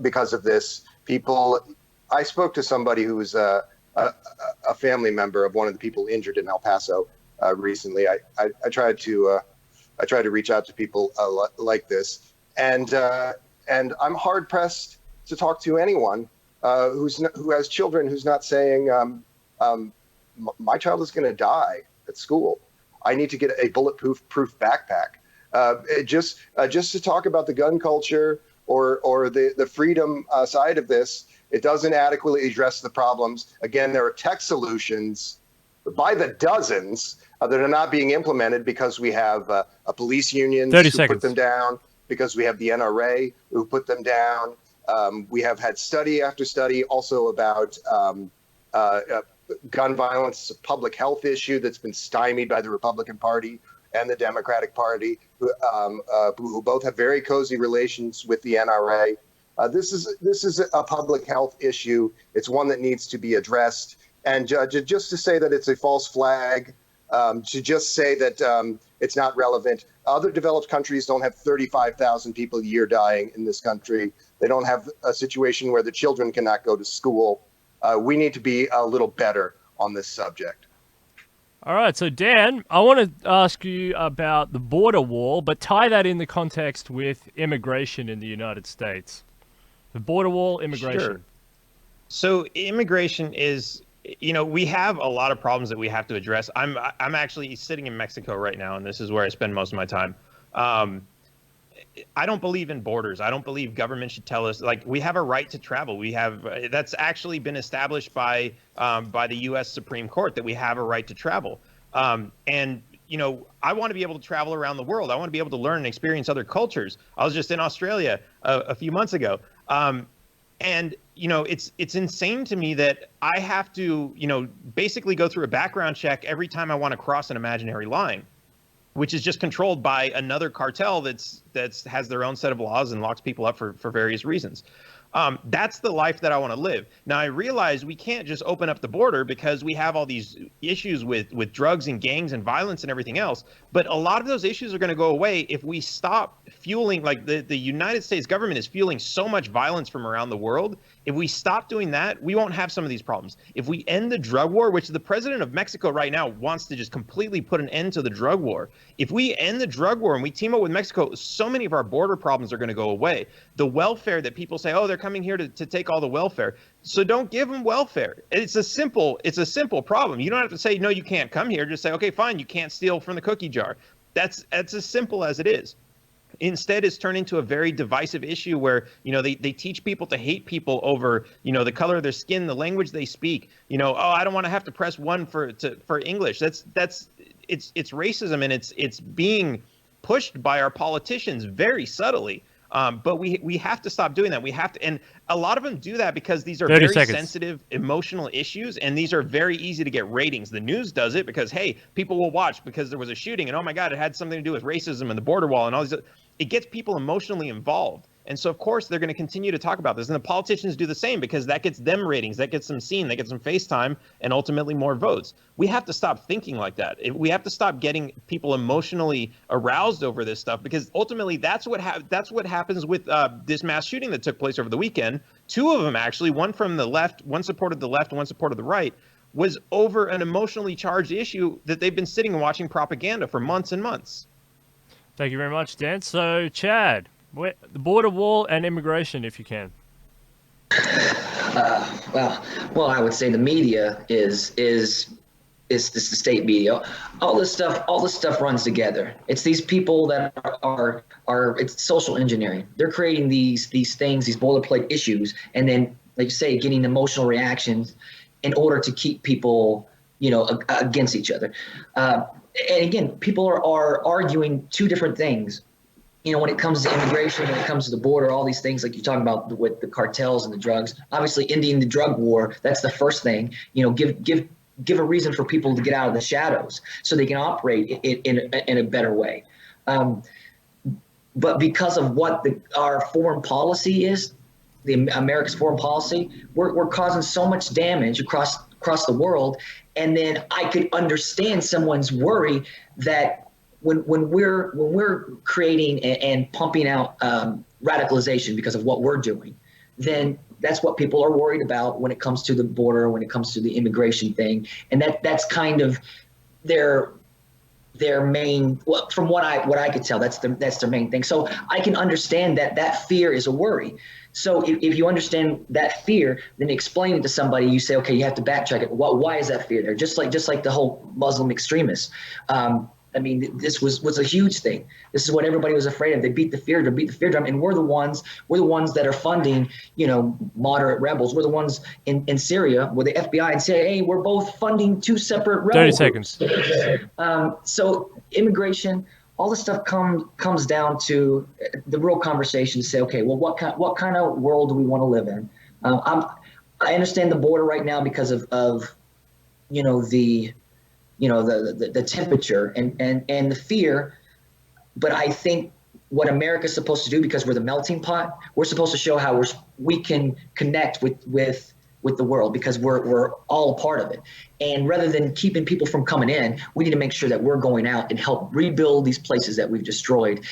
because of this. I spoke to somebody who was a family member of one of the people injured in El Paso recently. I tried to reach out to people like this, and I'm hard pressed to talk to anyone who has children who's not saying, my child is going to die at school. I need to get a bulletproof backpack. Just to talk about the gun culture or the freedom side of this, it doesn't adequately address the problems. Again, there are tech solutions by the dozens that are not being implemented because we have a police unions who put them down, because we have the NRA who put them down. We have had study after study also about gun violence. It's a public health issue that's been stymied by the Republican Party and the Democratic Party, who both have very cozy relations with the NRA. This is a public health issue. It's one that needs to be addressed. And just to say that it's a false flag, to just say that it's not relevant. Other developed countries don't have 35,000 people a year dying in this country. They don't have a situation where the children cannot go to school. We need to be a little better on this subject. All right, so Dan, I want to ask you about the border wall, but tie that in the context with immigration in the United States. The border wall, immigration. Sure. So immigration is, we have a lot of problems that we have to address. I'm actually sitting in Mexico right now, and this is where I spend most of my time. I don't believe in borders. I don't believe government should tell us, like, we have a right to travel. We have, that's actually been established by the U.S. Supreme Court, that we have a right to travel. And I want to be able to travel around the world. I want to be able to learn and experience other cultures. I was just in Australia a few months ago. And it's insane to me that I have to, basically go through a background check every time I want to cross an imaginary line, which is just controlled by another cartel that's has their own set of laws and locks people up for various reasons. That's the life that I want to live. Now, I realize we can't just open up the border because we have all these issues with drugs and gangs and violence and everything else. But a lot of those issues are going to go away if we stop fueling, like the United States government is fueling so much violence from around the world. If we stop doing that, we won't have some of these problems. If we end the drug war, which the president of Mexico right now wants to just completely put an end to the drug war. If we end the drug war and we team up with Mexico, so many of our border problems are going to go away. The welfare that people say, oh, they're coming here to take all the welfare. So don't give them welfare. It's a simple problem. You don't have to say, no, you can't come here. Just say, okay, fine, you can't steal from the cookie jar. That's as simple as it is. Instead, it's turned into a very divisive issue where, they teach people to hate people over, the color of their skin, the language they speak. Oh, I don't want to have to press one for English. It's racism, and it's being pushed by our politicians very subtly. But we have to stop doing that. We have to, and a lot of them do that because these are very sensitive, emotional issues, and these are very easy to get ratings. The news does it because, hey, people will watch because there was a shooting, and oh my God, it had something to do with racism and the border wall and all these. It gets people emotionally involved. And so, of course, they're going to continue to talk about this. And the politicians do the same because that gets them ratings, that gets them seen, that gets them FaceTime, and ultimately more votes. We have to stop thinking like that. We have to stop getting people emotionally aroused over this stuff, because ultimately that's what happens with this mass shooting that took place over the weekend. Two of them, actually, one from the left, one supported the left, one supported the right, was over an emotionally charged issue that they've been sitting and watching propaganda for months and months. Thank you very much, Dan. So, Chad, the border wall and immigration, if you can. Well, I would say the media is the state media. All this stuff runs together. It's these people that are it's social engineering. They're creating these things, these boilerplate issues, and then, like you say, getting emotional reactions in order to keep people, against each other. And again, people are arguing two different things. When it comes to immigration, when it comes to the border, all these things like you're talking about with the cartels and the drugs, obviously ending the drug war, that's the first thing. Give a reason for people to get out of the shadows so they can operate in a better way. But because of what our foreign policy is, America's foreign policy, we're causing so much damage across the world. And then I could understand someone's worry that when we're creating and pumping out radicalization because of what we're doing, then that's what people are worried about when it comes to the border, when it comes to the immigration thing, and that's kind of their main. Well, from what I could tell, that's their main thing. So I can understand that fear is a worry. So if you understand that fear, then explain it to somebody. You say, okay, you have to backtrack it. Why is that fear there? Just like the whole Muslim extremists. This was a huge thing. This is what everybody was afraid of. They beat the fear drum, and we're the ones that are funding, moderate rebels. We're the ones in Syria, where the FBI and say, hey, we're both funding two separate rebels. 30 seconds. So immigration, all this stuff comes down to the real conversation to say, okay, well, what kind of world do we want to live in? I understand the border right now because of the temperature and the fear, but I think what America's supposed to do, because we're the melting pot. We're supposed to show how we can connect with the world, because we're all a part of it. And rather than keeping people from coming in, we need to make sure that we're going out and help rebuild these places that we've destroyed,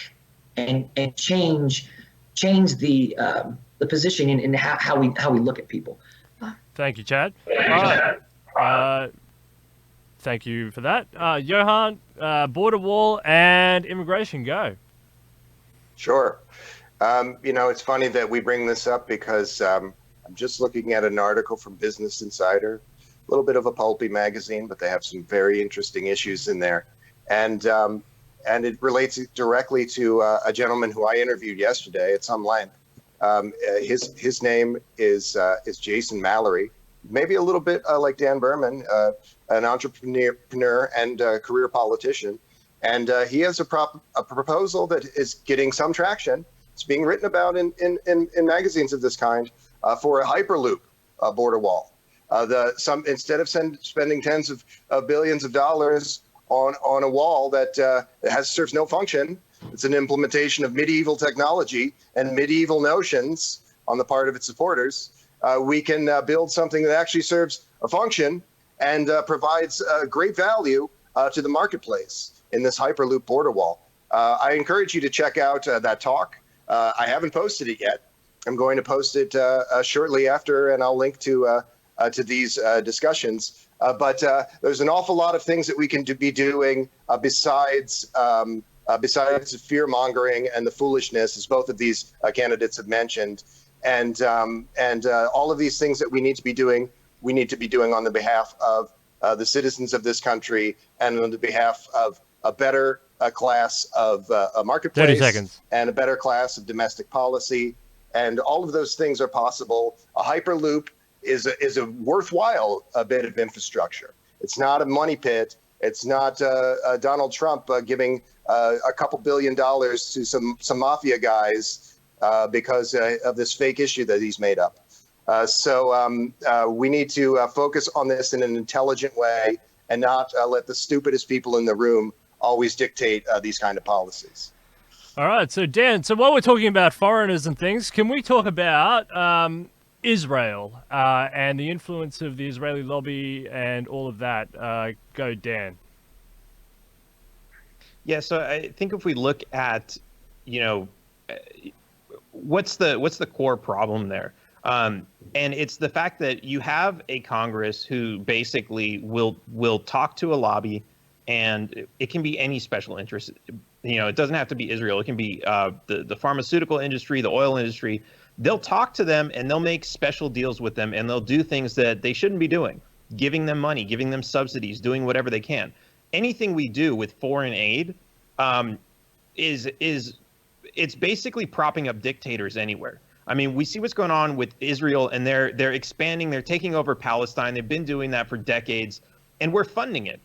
and change the position in how we look at people. Thank you, Chad. All right. Thank you for that. Johan, border wall and immigration, go. Sure. It's funny that we bring this up because I'm just looking at an article from Business Insider, a little bit of a pulpy magazine, but they have some very interesting issues in there. And it relates directly to a gentleman who I interviewed yesterday at some length. His name is Jason Mallory, maybe a little bit like Dan Berman, an entrepreneur and career politician. And he has a proposal that is getting some traction. It's being written about in magazines of this kind for a hyperloop border wall. Instead of spending tens of billions of dollars on a wall that serves no function, it's an implementation of medieval technology and medieval notions on the part of its supporters. We can build something that actually serves a function and provides great value to the marketplace in this hyperloop border wall. I encourage you to check out that talk. I haven't posted it yet. I'm going to post it shortly after, and I'll link to these discussions. But there's an awful lot of things that we can be doing besides fear mongering and the foolishness, as both of these candidates have mentioned. And all of these things that we need to be doing on the behalf of the citizens of this country, and on the behalf of a better class of a marketplace, 30 seconds. And a better class of domestic policy. And all of those things are possible. A hyperloop is a worthwhile bit of infrastructure. It's not a money pit. It's not Donald Trump giving a couple $1 billion to some mafia guys because of this fake issue that he's made up. So we need to focus on this in an intelligent way, and not let the stupidest people in the room always dictate these kind of policies. All right, so Dan, while we're talking about foreigners and things, can we talk about Israel and the influence of the Israeli lobby and all of that? Go, Dan. Yeah, so I think if we look at, what's the core problem there? And it's the fact that you have a Congress who basically will talk to a lobby, and it can be any special interest. It doesn't have to be Israel. It can be the pharmaceutical industry, the oil industry. They'll talk to them, and they'll make special deals with them, and they'll do things that they shouldn't be doing, giving them money, giving them subsidies, doing whatever they can. Anything we do with foreign aid it's basically propping up dictators anywhere. I mean, we see what's going on with Israel, and they're expanding, they're taking over Palestine. They've been doing that for decades, and we're funding it.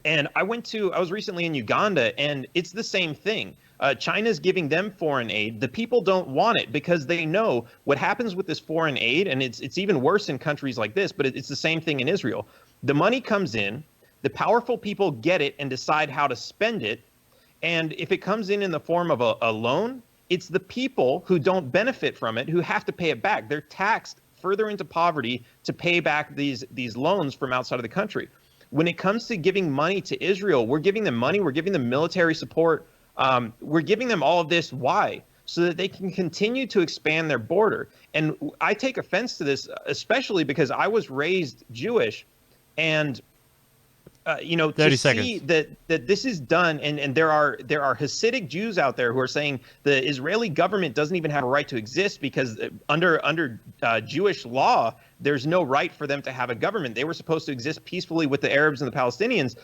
And I was recently in Uganda, and it's the same thing. China's giving them foreign aid. The people don't want it because they know what happens with this foreign aid, and it's even worse in countries like this, but it's the same thing in Israel. The money comes in, the powerful people get it and decide how to spend it, and if it comes in the form of a loan, it's the people who don't benefit from it who have to pay it back. They're taxed further into poverty to pay back these loans from outside of the country. When it comes to giving money to Israel, we're giving them money, we're giving them military support, we're giving them all of this. Why? So that they can continue to expand their border. And I take offense to this, especially because I was raised Jewish, and to see that this is done, and there are Hasidic Jews out there who are saying the Israeli government doesn't even have a right to exist because under Jewish law, there's no right for them to have a government. They were supposed to exist peacefully with the Arabs and the Palestinians.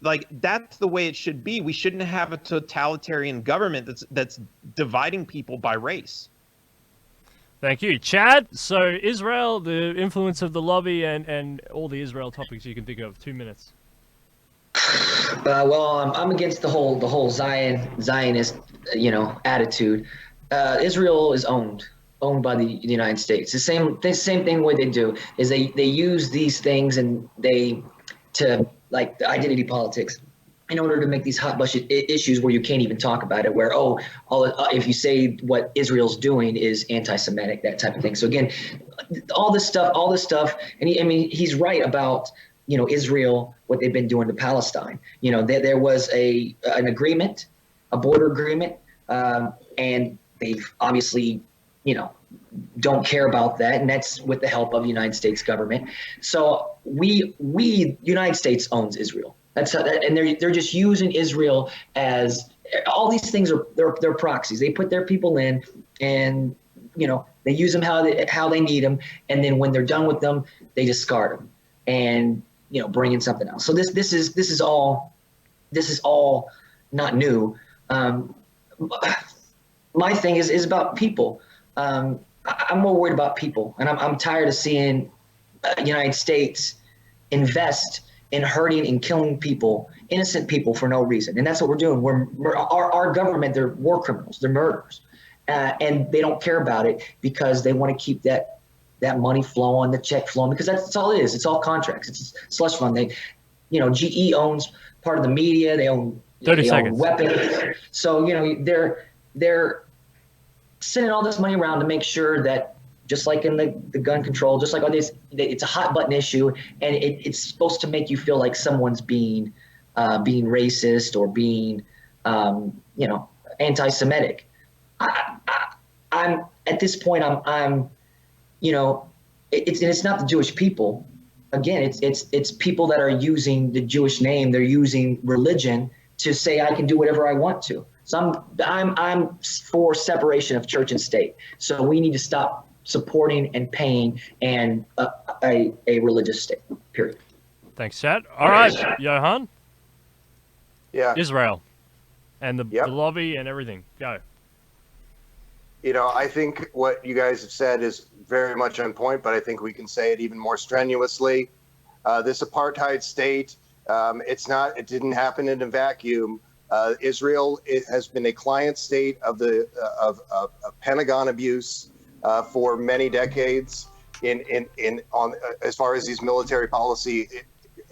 Like, that's the way it should be. We shouldn't have a totalitarian government that's dividing people by race. Thank you, Chad. So Israel, the influence of the lobby, and all the Israel topics you can think of. 2 minutes. Well, I'm against the whole Zionist, attitude. Israel is owned by the United States. The same thing. What they do is they use these things, and to like the identity politics. in order to make these hot button issues where you can't even talk about it, where, if you say what Israel's doing is anti-Semitic, that type of thing. So again, all this stuff, and he's right about, Israel, what they've been doing to Palestine. There was an agreement, a border agreement, and they've obviously, don't care about that, and that's with the help of the United States government. So United States owns Israel. That's how, and they're just using Israel as all these things are they're proxies. They put their people in, and they use them how they need them, and then when they're done with them, they discard them and bring in something else. So this is all not new. My thing is about people. I'm more worried about people, and I'm tired of seeing United States invest in hurting and killing people, innocent people, for no reason. And that's what we're doing. Our government, they're war criminals, they're murderers, and they don't care about it because they want to keep that money flowing, the check flowing, because that's all it is. It's all contracts. It's a slush fund. GE owns part of the media. They own 30 seconds. Weapons. So they're sending all this money around to make sure that, just like in the gun control, just like on this, it's a hot button issue, and it's supposed to make you feel like someone's being racist or being anti-Semitic. I'm at this point, it's not the Jewish people. Again, it's people that are using the Jewish name. They're using religion to say I can do whatever I want to. So I'm for separation of church and state. So we need to stop supporting and paying a religious state, period. Thanks, Chad. All right, Johan. Yeah. Israel and the lobby and everything. Go. I think what you guys have said is very much on point, but I think we can say it even more strenuously. This apartheid state, it didn't happen in a vacuum. Israel has been a client state of Pentagon abuse for many decades as far as these military policy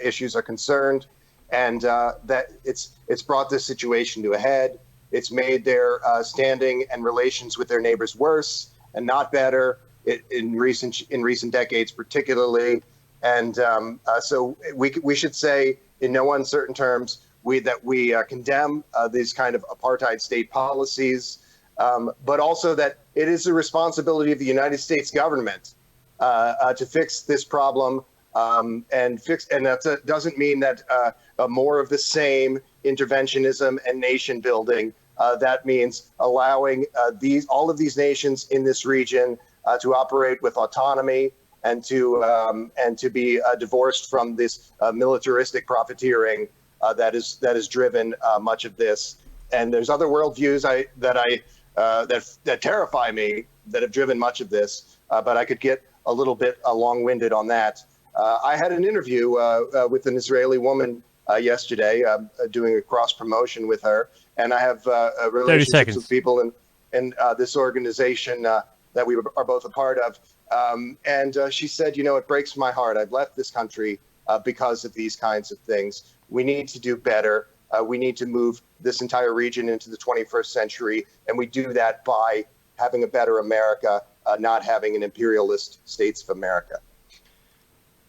issues are concerned, and that it's brought this situation to a head. It's made their standing and relations with their neighbors worse and not better in recent decades, particularly. And so we should say, in no uncertain terms, we condemn these kind of apartheid state policies, but also that it is the responsibility of the United States government to fix this problem, and that doesn't mean that more of the same interventionism and nation building. That means allowing all of these nations in this region to operate with autonomy and to be divorced from this militaristic profiteering that has driven much of this. And there's other worldviews that terrify me that have driven much of this, but I could get a little bit long-winded on that. I had an interview with an Israeli woman yesterday, doing a cross-promotion with her, and I have relationships with people in this organization that we are both a part of. And she said, it breaks my heart. I've left this country because of these kinds of things. We need to do better. We need to move this entire region into the 21st century, and we do that by having a better America, not having an imperialist States of America.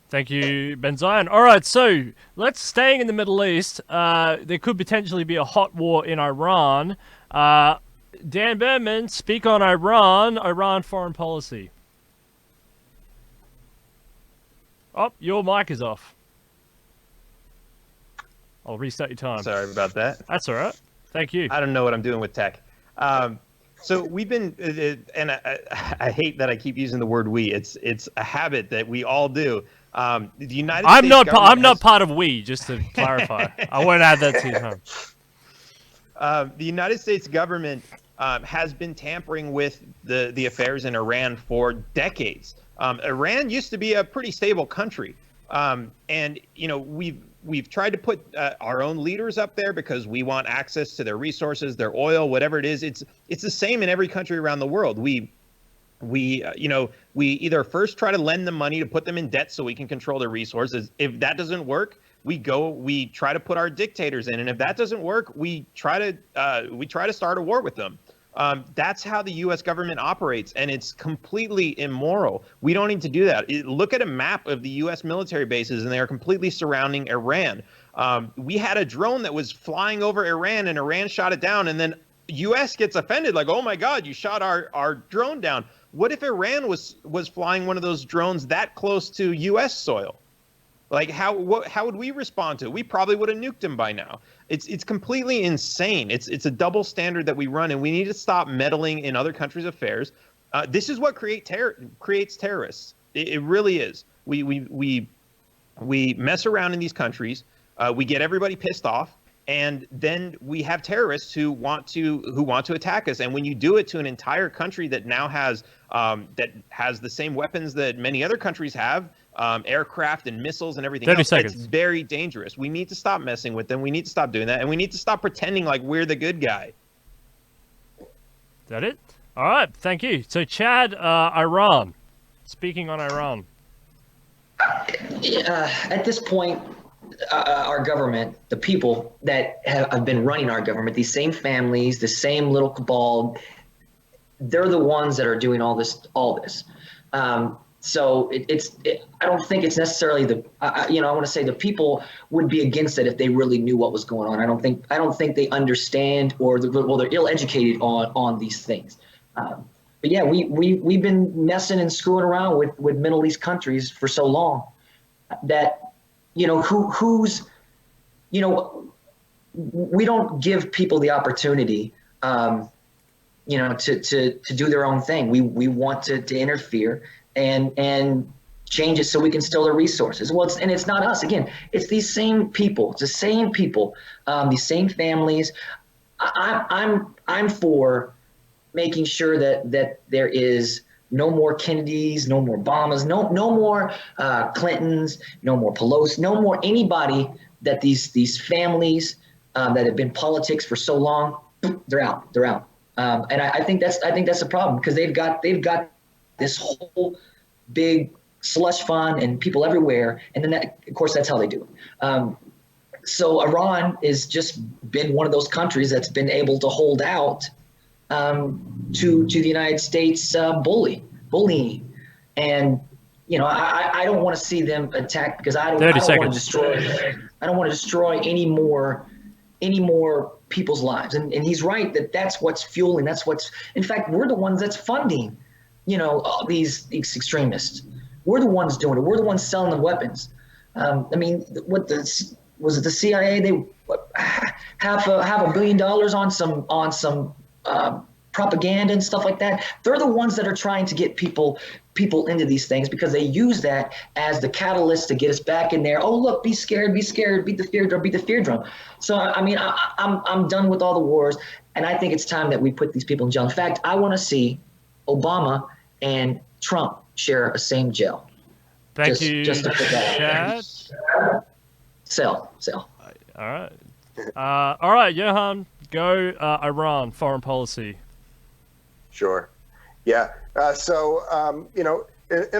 Thank you, Ben Zion. All right, so staying in the Middle East, there could potentially be a hot war in Iran. Dan Berman, speak on Iran foreign policy. Oh, your mic is off. I'll restart your time. Sorry about that. That's all right. Thank you. I don't know what I'm doing with tech. So we've been, and I hate that I keep using the word "we." It's a habit that we all do. The United States government I'm not part of we. Just to clarify, I won't add that to your time. The United States government has been tampering with the affairs in Iran for decades. Iran used to be a pretty stable country, and we've tried to put our own leaders up there because we want access to their resources, their oil, whatever it is. It's the same in every country around the world. We either first try to lend them money to put them in debt so we can control their resources. If that doesn't work, we try to put our dictators in, and if that doesn't work, we try to start a war with them. That's how the U.S. government operates, and it's completely immoral. We don't need to do that. Look at a map of the U.S. military bases, and they are completely surrounding Iran. We had a drone that was flying over Iran, and Iran shot it down, and then U.S. gets offended, like, oh my God, you shot our drone down. What if Iran was flying one of those drones that close to U.S. soil? Like, how would we respond to it? We probably would have nuked him by now. It's completely insane. It's a double standard that we run, and we need to stop meddling in other countries' affairs. This is what creates terrorists. It really is. We mess around in these countries. We get everybody pissed off, and then we have terrorists who want to attack us. And when you do it to an entire country that now has the same weapons that many other countries have, aircraft and missiles and everything 30 else, seconds. it's very dangerous. We need to stop messing with them. We need to stop doing that, and we need to stop pretending like we're the good guy. Is that it? All right, thank you. So, Chad, Iran. Speaking on Iran. At this point, our government, the people that have been running our government, these same families, the same little cabal, they're the ones that are doing all this. So I don't think it's necessarily I want to say the people would be against it if they really knew what was going on. I don't think they understand, or they're ill-educated on these things. But yeah, we've been messing and screwing around with Middle East countries for so long that, we don't give people the opportunity, to do their own thing. We want to interfere and change it so we can steal their resources. Well, it's not us. Again, it's these same people. It's the same people, these same families. I'm for making sure that there is no more Kennedys, no more Obamas, no more Clintons, no more Pelosi, no more anybody that these families that have been politics for so long, they're out. And I think that's a problem, because they've got this whole big slush fund and people everywhere, and then of course that's how they do it. So Iran has just been one of those countries that's been able to hold out to the United States bullying, and I don't want to see them attack, because I don't want to destroy any more people's lives. And he's right that's what's fueling. In fact, we're the ones that's funding these extremists. We're the ones doing it. We're the ones selling the weapons. Was it the CIA? They half $1 billion on some propaganda and stuff like that. They're the ones that are trying to get people into these things, because they use that as the catalyst to get us back in there. Oh, look, be scared, beat the fear drum. So I'm done with all the wars, and I think it's time that we put these people in jail. In fact, I want to see Obama and Trump share a same jail. Thank you, just to put that out Chad. Sell. All right, Johan, go Iran, foreign policy. Sure. Yeah. In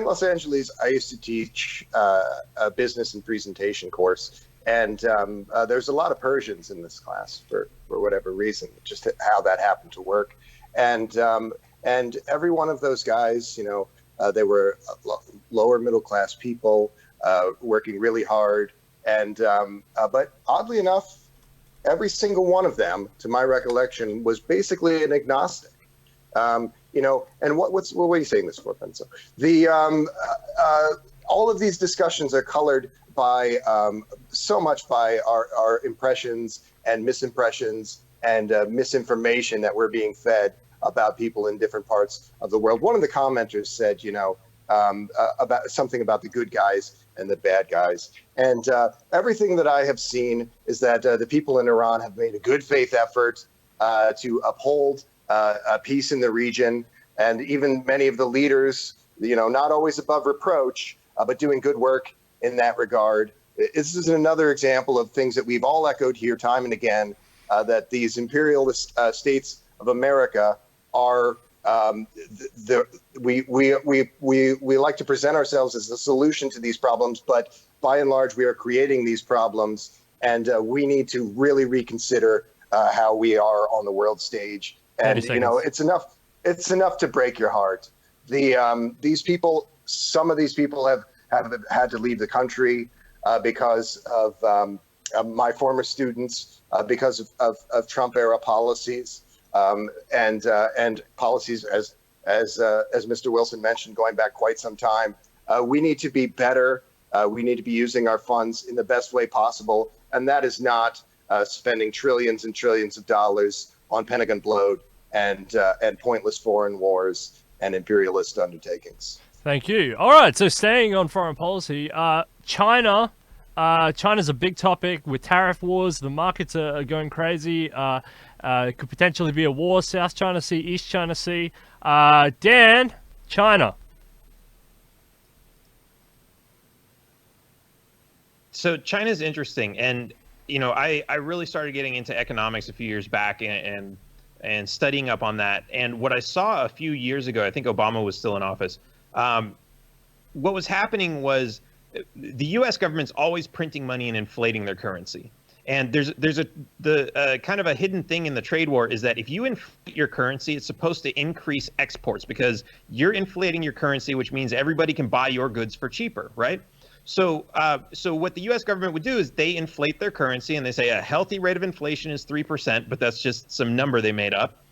Los Angeles, I used to teach a business and presentation course, and there's a lot of Persians in this class for whatever reason, just how that happened to work. And every one of those guys, they were lower middle class people working really hard. But oddly enough, every single one of them, to my recollection, was basically an agnostic. And what are you saying this for, Penso? All of these discussions are colored by so much by our impressions and misimpressions and misinformation that we're being fed about people in different parts of the world. One of the commenters said, about something about the good guys and the bad guys. And everything that I have seen is that the people in Iran have made a good faith effort to uphold peace in the region. And even many of the leaders, not always above reproach, but doing good work in that regard. This is another example of things that we've all echoed here time and again, that these imperialist states of America are we like to present ourselves as the solution to these problems, but by and large, we are creating these problems, and we need to really reconsider how we are on the world stage. And you know, it's enough. It's enough to break your heart. These people, some of these people have had to leave the country because of my former students, because of Trump era policies, and policies as Mr. Wilson mentioned, going back quite some time. We need to be better. We need to be using our funds in the best way possible, and that is not spending trillions and trillions of dollars on Pentagon bloat and pointless foreign wars and imperialist undertakings. Thank you. All right, so staying on foreign policy, China. China's a big topic with tariff wars. The markets are going crazy. It could potentially be a war, South China Sea, East China Sea. Dan, China. So China's interesting, and you know, I really started getting into economics a few years back and studying up on that. And what I saw a few years ago, I think Obama was still in office. What was happening was the U.S. government's always printing money and inflating their currency. And there's the kind of a hidden thing in the trade war is that if you inflate your currency, it's supposed to increase exports because you're inflating your currency, which means everybody can buy your goods for cheaper, right? So what the U.S. government would do is they inflate their currency and they say a healthy rate of inflation is 3%, but that's just some number they made up.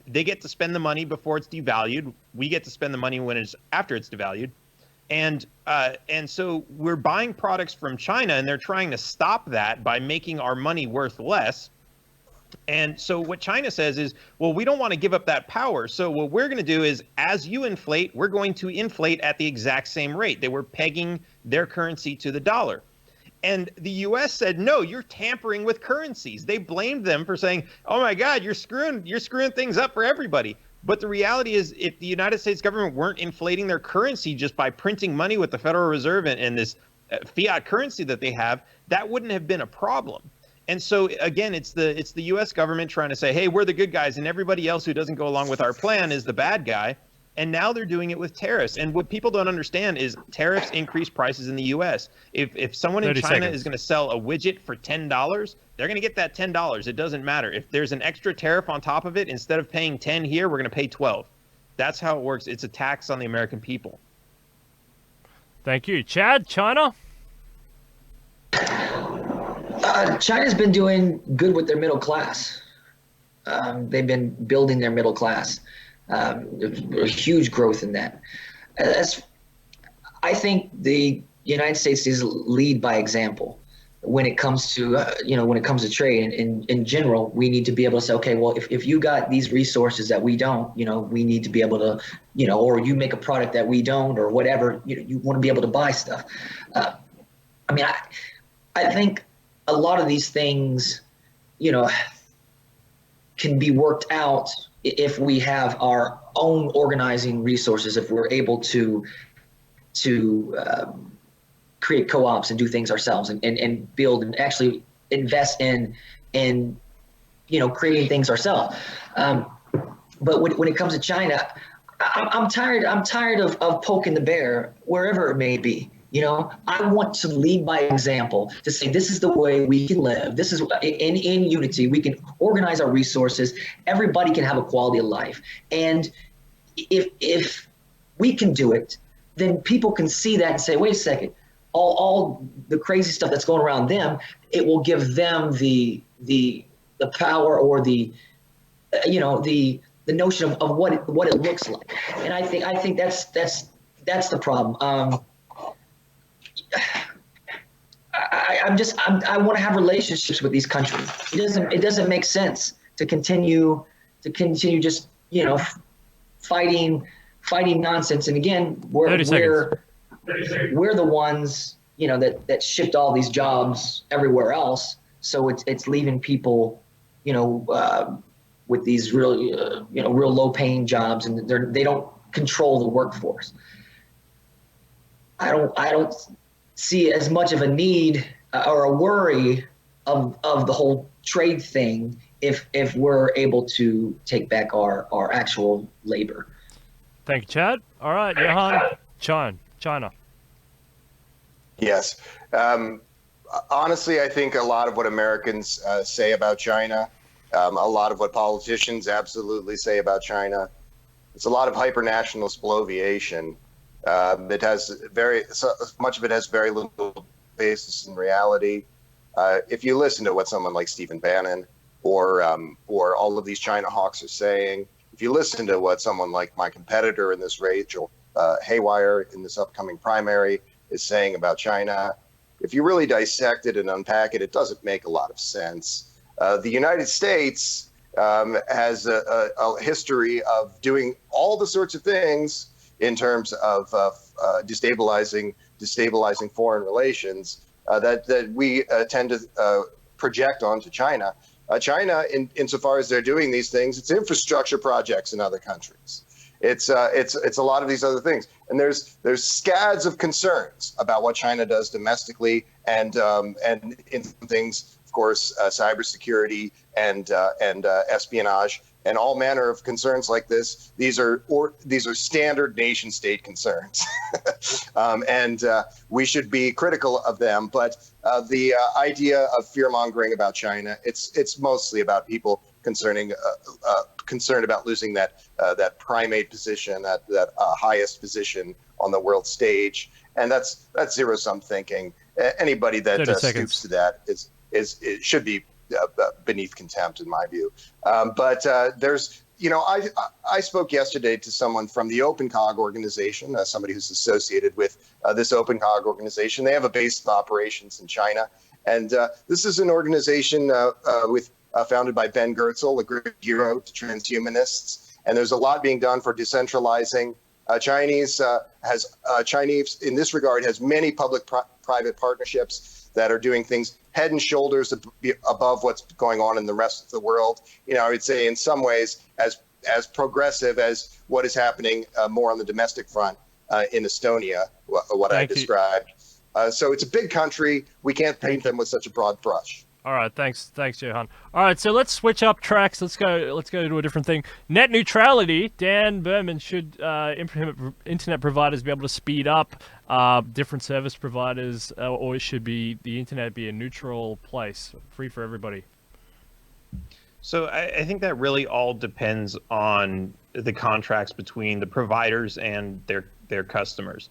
They get to spend the money before it's devalued. We get to spend the money when it's after it's devalued. And so we're buying products from China, and they're trying to stop that by making our money worth less. And so what China says is, well, we don't want to give up that power. So what we're going to do is, as you inflate, we're going to inflate at the exact same rate. They were pegging their currency to the dollar. And the U.S. said, no, you're tampering with currencies. They blamed them for saying, oh, my God, you're screwing things up for everybody. But the reality is, if the United States government weren't inflating their currency just by printing money with the Federal Reserve and this fiat currency that they have, that wouldn't have been a problem. And so, again, it's the U.S. government trying to say, hey, we're the good guys, and everybody else who doesn't go along with our plan is the bad guy. And now they're doing it with tariffs. And what people don't understand is tariffs increase prices in the U.S. If someone in China is going to sell a widget for $10, they're going to get that $10. It doesn't matter. If there's an extra tariff on top of it, instead of paying 10 here, we're going to pay 12. That's how it works. It's a tax on the American people. Thank you. Chad, China? China's been doing good with their middle class. They've been building their middle class. There's a huge growth in that. I think the United States needs to lead by example when it comes to when it comes to trade. And in general, we need to be able to say, okay, well, if you got these resources that we don't, we need to be able to, or you make a product that we don't, or whatever, you want to be able to buy stuff. I think a lot of these things, can be worked out if we have our own organizing resources, if we're able to create co-ops and do things ourselves and build and actually invest in creating things ourselves. But when it comes to China, I'm tired of poking the bear wherever it may be. I want to lead by example, to say this is the way we can live. This is in unity. We can organize our resources. Everybody can have a quality of life. And if we can do it, then people can see that and say, wait a second, all the crazy stuff that's going around them, it will give them the power or the notion of what it looks like. And I think that's the problem. I want to have relationships with these countries. It doesn't make sense to continue just fighting nonsense. And again, we're the ones that shipped all these jobs everywhere else. So it's leaving people with these real low paying jobs, and they don't control the workforce. I don't see as much of a need or a worry of the whole trade thing if we're able to take back our actual labor. Thank you, Chad. All right, Johan, China. Yes. Honestly, I think a lot of what Americans say about China, a lot of what politicians absolutely say about China, it's a lot of hyper-nationalist bloviation. It has much of it has very little basis in reality. If you listen to what someone like Stephen Bannon or all of these China hawks are saying, if you listen to what someone like my competitor in this Rachel Haywire in this upcoming primary is saying about China, if you really dissect it and unpack it, it doesn't make a lot of sense. The United States has a history of doing all the sorts of things in terms of destabilizing foreign relations that we tend to project onto China. China, insofar as they're doing these things, it's infrastructure projects in other countries. It's a lot of these other things, and there's scads of concerns about what China does domestically, and in some things, of course, cybersecurity and espionage and all manner of concerns like this. These are standard nation state concerns, and we should be critical of them. But the idea of fear mongering about China, it's mostly about people concerned about losing that primate position, that highest position on the world stage, and that's zero sum thinking. Anybody that stoops to that it should be beneath contempt, in my view. But there's, I spoke yesterday to someone from the OpenCog organization, somebody who's associated with this OpenCog organization. They have a base of operations in China, and this is an organization founded by Ben Goertzel, a great hero to transhumanists. And there's a lot being done for decentralizing. Chinese in this regard has many public-private partnerships that are doing things head and shoulders above what's going on in the rest of the world. I would say in some ways as progressive as what is happening more on the domestic front in Estonia, what I described. So it's a big country. We can't paint them with such a broad brush. All right, thanks, Johan. All right, so let's switch up tracks. Let's go to a different thing. Net neutrality. Dan Berman, should internet providers be able to speed up different service providers, or should the internet be a neutral place, free for everybody? So I think that really all depends on the contracts between the providers and their customers.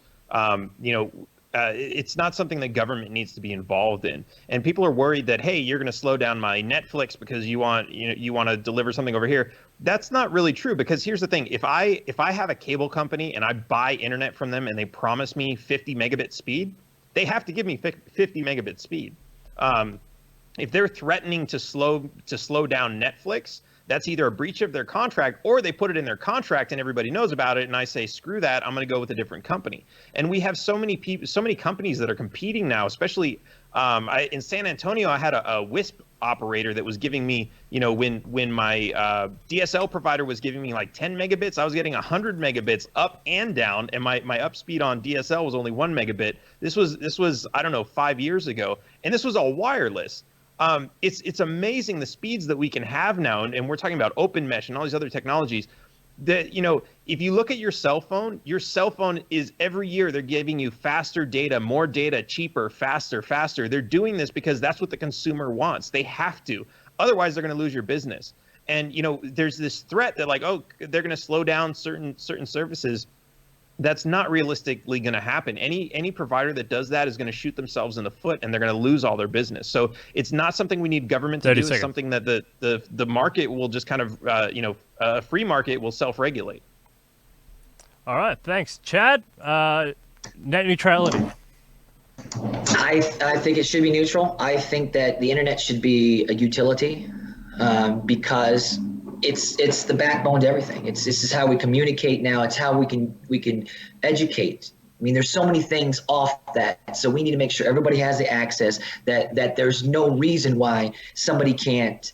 It's not something that government needs to be involved in. And people are worried that, hey, you're going to slow down my Netflix because you want to deliver something over here. That's not really true, because here's the thing. If I have a cable company and I buy internet from them and they promise me 50 megabit speed, they have to give me 50 megabit speed. If they're threatening to slow down Netflix, that's either a breach of their contract, or they put it in their contract and everybody knows about it, and I say, screw that, I'm going to go with a different company. And we have so many companies that are competing now, especially in San Antonio. I had a WISP operator that was giving me, when my DSL provider was giving me like 10 megabits, I was getting 100 megabits up and down, and my up speed on DSL was only 1 megabit. This was I don't know, 5 years ago, and this was all wireless. It's amazing the speeds that we can have now, and we're talking about open mesh and all these other technologies. That, if you look at your cell phone is every year they're giving you faster data, more data, cheaper, faster. They're doing this because that's what the consumer wants. They have to, otherwise they're going to lose your business. And there's this threat that, like, oh, they're going to slow down certain services. That's not realistically going to happen. Any provider that does that is going to shoot themselves in the foot, and they're going to lose all their business. So it's not something we need government to do. It's something that the market will just kind of, a free market will self-regulate. All right, thanks. Chad, net neutrality. I think it should be neutral. I think that the internet should be a utility because it's the backbone to everything. This is how we communicate now. It's how we can educate. I mean, there's so many things off that, so we need to make sure everybody has the access. That there's no reason why somebody can't,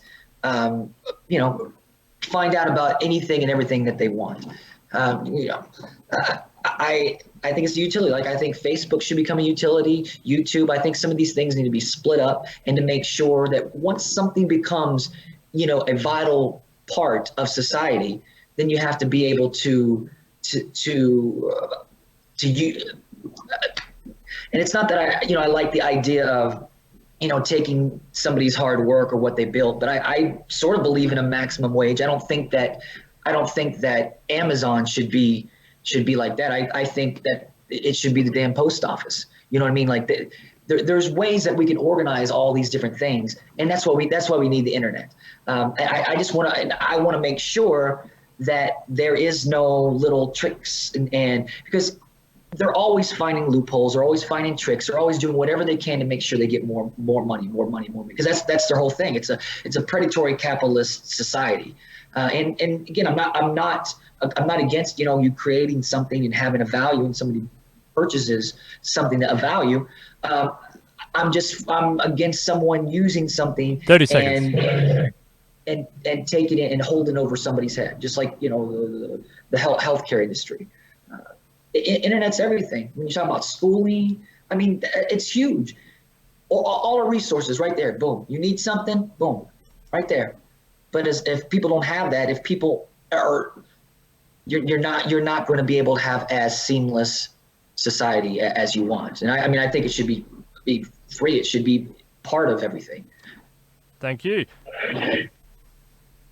find out about anything and everything that they want. I think it's a utility. Like, I think Facebook should become a utility. YouTube. I think some of these things need to be split up, and to make sure that once something becomes, a vital part of society, then you have to be able to And it's not that I like the idea of, taking somebody's hard work or what they built, but I sort of believe in a maximum wage. I don't think that Amazon should be like that. I think that it should be the damn post office. You know what I mean? Like there's ways that we can organize all these different things, and that's why we need the internet. I want to make sure that there is no little tricks and because they're always finding loopholes, they're always finding tricks, they're always doing whatever they can to make sure they get more money, because that's their whole thing. It's a predatory capitalist society. And again, I'm not against you creating something and having a value, and somebody purchases something that a value. I'm against someone using something 30 seconds. and taking it and holding over somebody's head, just like the healthcare industry. Internet's everything. When you talk about schooling, I mean, it's huge. All our resources right there. Boom. You need something. Boom. Right there. But if people don't have that, if people are, you're not going to be able to have as seamless society as you want. And I think it should be free. It should be part of everything. Thank you.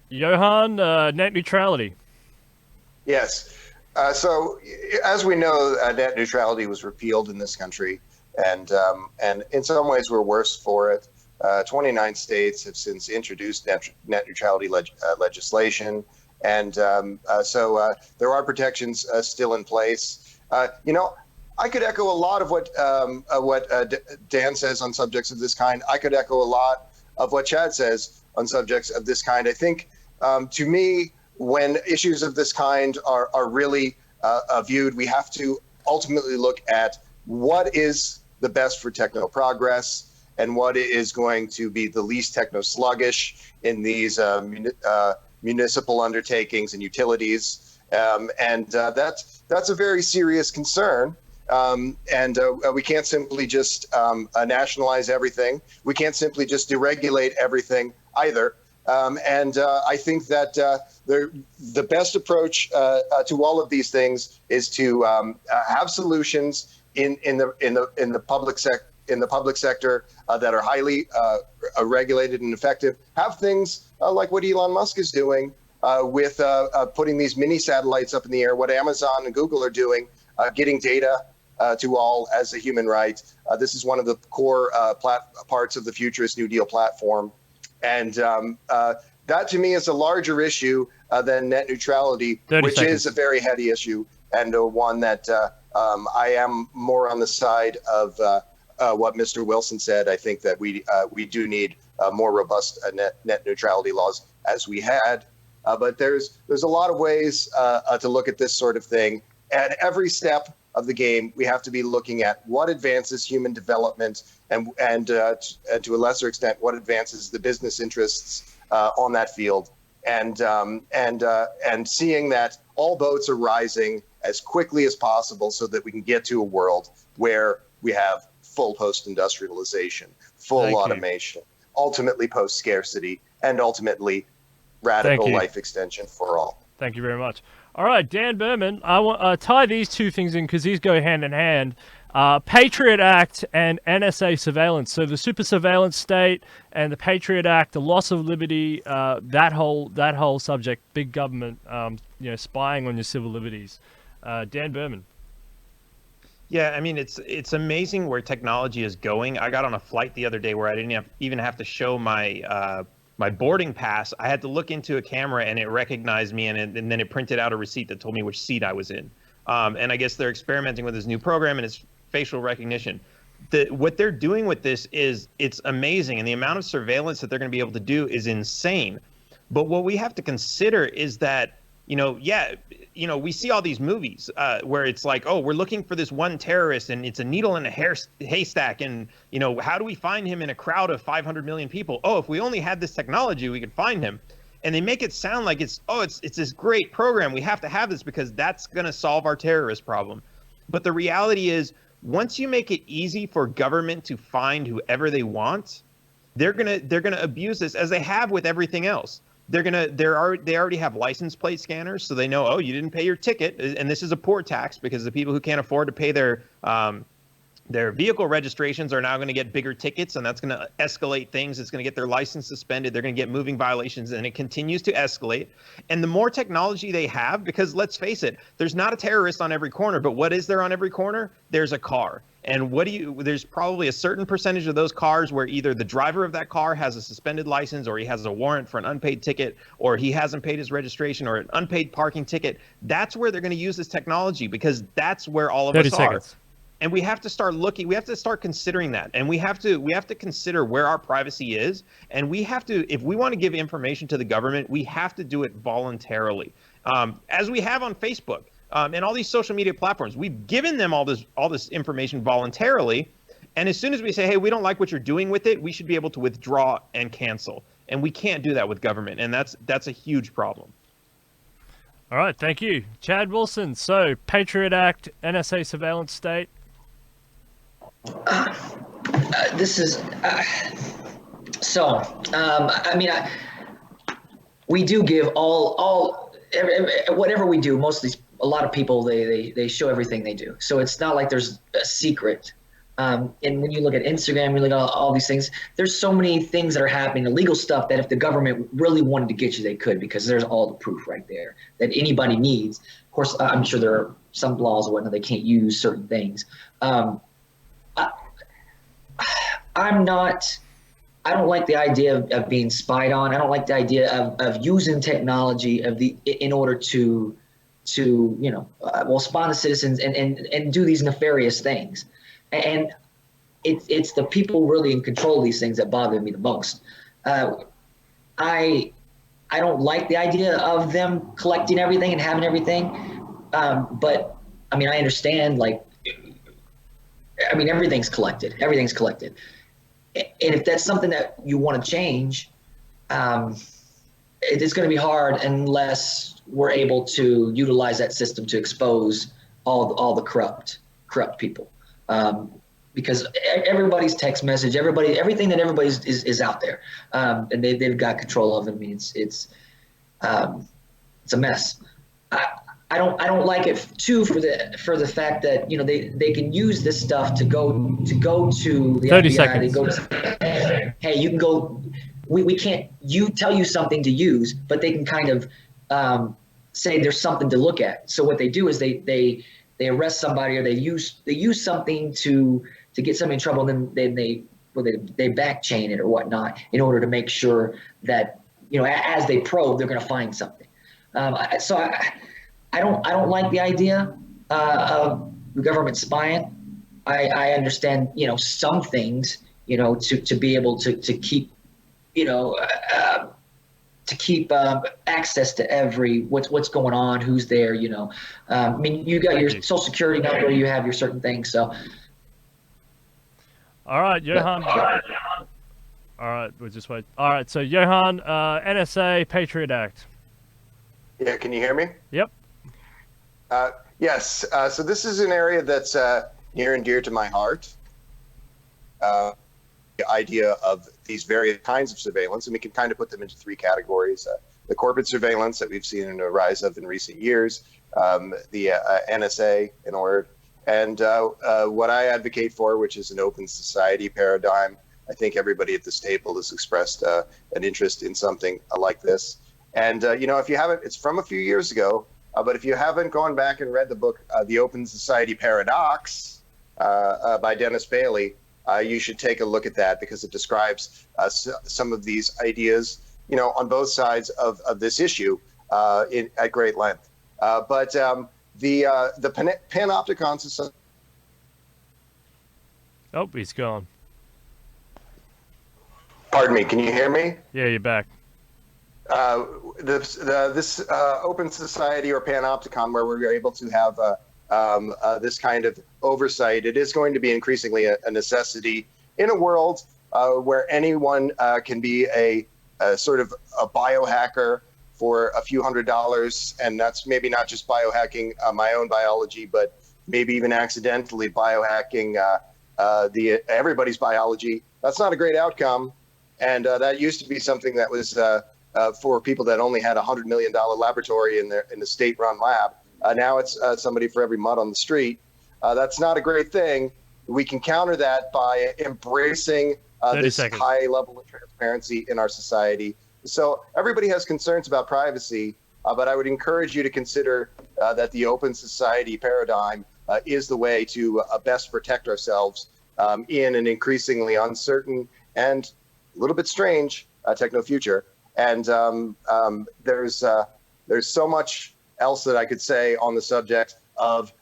Johan, net neutrality. Yes. So, as we know, net neutrality was repealed in this country, and in some ways we're worse for it. 29 states have since introduced net neutrality legislation, and so there are protections still in place. I could echo a lot of what Dan says on subjects of this kind. I could echo a lot of what Chad says on subjects of this kind. I think, to me, when issues of this kind are really viewed, we have to ultimately look at what is the best for techno progress and what is going to be the least techno sluggish in these municipal undertakings and utilities. And that's a very serious concern. And we can't simply just nationalize everything. We can't simply just deregulate everything either. And I think that the best approach to all of these things is to have solutions in the public sector that are highly regulated and effective. Have things like what Elon Musk is doing with putting these mini satellites up in the air. What Amazon and Google are doing, getting data to all as a human right. This is one of the core parts of the Futurist New Deal platform. And that, to me, is a larger issue than net neutrality, which is a very heady issue, and one that I am more on the side of what Mr. Wilson said. I think that we do need more robust net neutrality laws as we had. But there's a lot of ways to look at this sort of thing. At every step of the game, we have to be looking at what advances human development and to a lesser extent, what advances the business interests on that field, and seeing that all boats are rising as quickly as possible so that we can get to a world where we have full post-industrialization, full automation, ultimately post-scarcity, and ultimately radical life extension for all. Thank you very much. All right, Dan Berman, I want tie these two things in because these go hand in hand. Patriot Act and NSA surveillance. So the super surveillance state and the Patriot Act, the loss of liberty, that whole subject, big government, spying on your civil liberties. Dan Berman. Yeah, I mean, it's amazing where technology is going. I got on a flight the other day where I didn't even have to show my my boarding pass. I had to look into a camera and it recognized me, and then it printed out a receipt that told me which seat I was in. And I guess they're experimenting with this new program, and it's facial recognition. What they're doing with this is it's amazing, and the amount of surveillance that they're going to be able to do is insane. But what we have to consider is that, we see all these movies where it's like, oh, we're looking for this one terrorist, and it's a needle in a haystack, and how do we find him in a crowd of 500 million people? Oh, if we only had this technology, we could find him. And they make it sound like it's this great program. We have to have this because that's going to solve our terrorist problem. But the reality is, once you make it easy for government to find whoever they want, they're gonna abuse this, as they have with everything else. They already have license plate scanners, so they know, oh, you didn't pay your ticket, and this is a poor tax because the people who can't afford to pay their Their vehicle registrations are now going to get bigger tickets, and that's going to escalate things. It's going to get their license suspended. They're going to get moving violations, and it continues to escalate. And the more technology they have, because let's face it, there's not a terrorist on every corner, but what is there on every corner? There's a car. And there's probably a certain percentage of those cars where either the driver of that car has a suspended license, or he has a warrant for an unpaid ticket, or he hasn't paid his registration, or an unpaid parking ticket. That's where they're going to use this technology, because that's where all of us 30 seconds. are. And we have to start looking, we have to start considering that. And we have to consider where our privacy is. And we have to, if we want to give information to the government, we have to do it voluntarily. As we have on Facebook and all these social media platforms, we've given them all this information voluntarily. And as soon as we say, hey, we don't like what you're doing with it, we should be able to withdraw and cancel. And we can't do that with government. And that's a huge problem. All right, thank you. Chad Wilson, so Patriot Act, NSA surveillance state. This is we do give whatever we do. A lot of people they show everything they do, so it's not like there's a secret. And when you look at Instagram, you look at all these things. There's so many things that are happening, illegal stuff, that if the government really wanted to get you, they could, because there's all the proof right there that anybody needs. Of course, I'm sure there are some laws or whatnot, they can't use certain things. I don't like the idea of being spied on. I don't like the idea of using technology in order to spy on the citizens and do these nefarious things. And it's the people really in control of these things that bother me the most. I don't like the idea of them collecting everything and having everything. But I mean, I understand, everything's collected. Everything's collected. And if that's something that you want to change, it's going to be hard unless we're able to utilize that system to expose all the corrupt people. Because everybody's text message, everything that everybody's is out there, and they've got control of it. I mean, it's a mess. I don't like it too for the fact that they can use this stuff to go to the 30 FBI. seconds. They go to, hey, you can go. We can't tell you something to use, but they can kind of say there's something to look at. So what they do is they arrest somebody, or they use something to get somebody in trouble, and then they back chain it or whatnot in order to make sure that as they probe, they're going to find something. I don't like the idea of the government spying. I understand, some things, to be able to keep, access to every what's going on, who's there. I mean, you got your social security number, you have your certain things. So. All right, Johan. All right, we'll just wait. All right, so Johan, NSA Patriot Act. Yeah, can you hear me? Yep. Yes. So this is an area that's near and dear to my heart. The idea of these various kinds of surveillance, and we can kind of put them into three categories. The corporate surveillance that we've seen a rise of in recent years, the NSA, in a word, and what I advocate for, which is an open society paradigm. I think everybody at this table has expressed an interest in something like this. And, if you haven't, it's from a few years ago, but if you haven't gone back and read the book, The Open Society Paradox by Dennis Bailey, you should take a look at that, because it describes some of these ideas, on both sides of this issue at great length. But the Panopticon Society. Oh, he's gone. Pardon me, can you hear me? Yeah, you're back. This open society or panopticon, where we're able to have this kind of oversight, it is going to be increasingly a necessity in a world where anyone can be a sort of a biohacker for a few $100s, and that's maybe not just biohacking my own biology, but maybe even accidentally biohacking everybody's biology. That's not a great outcome, and that used to be something that was for people that only had $100 million laboratory in the state-run lab. Now it's somebody for every mutt on the street. That's not a great thing. We can counter that by embracing this high level of transparency in our society. So everybody has concerns about privacy, but I would encourage you to consider that the open society paradigm is the way to best protect ourselves in an increasingly uncertain and a little bit strange techno future. And there's so much else that I could say on the subject of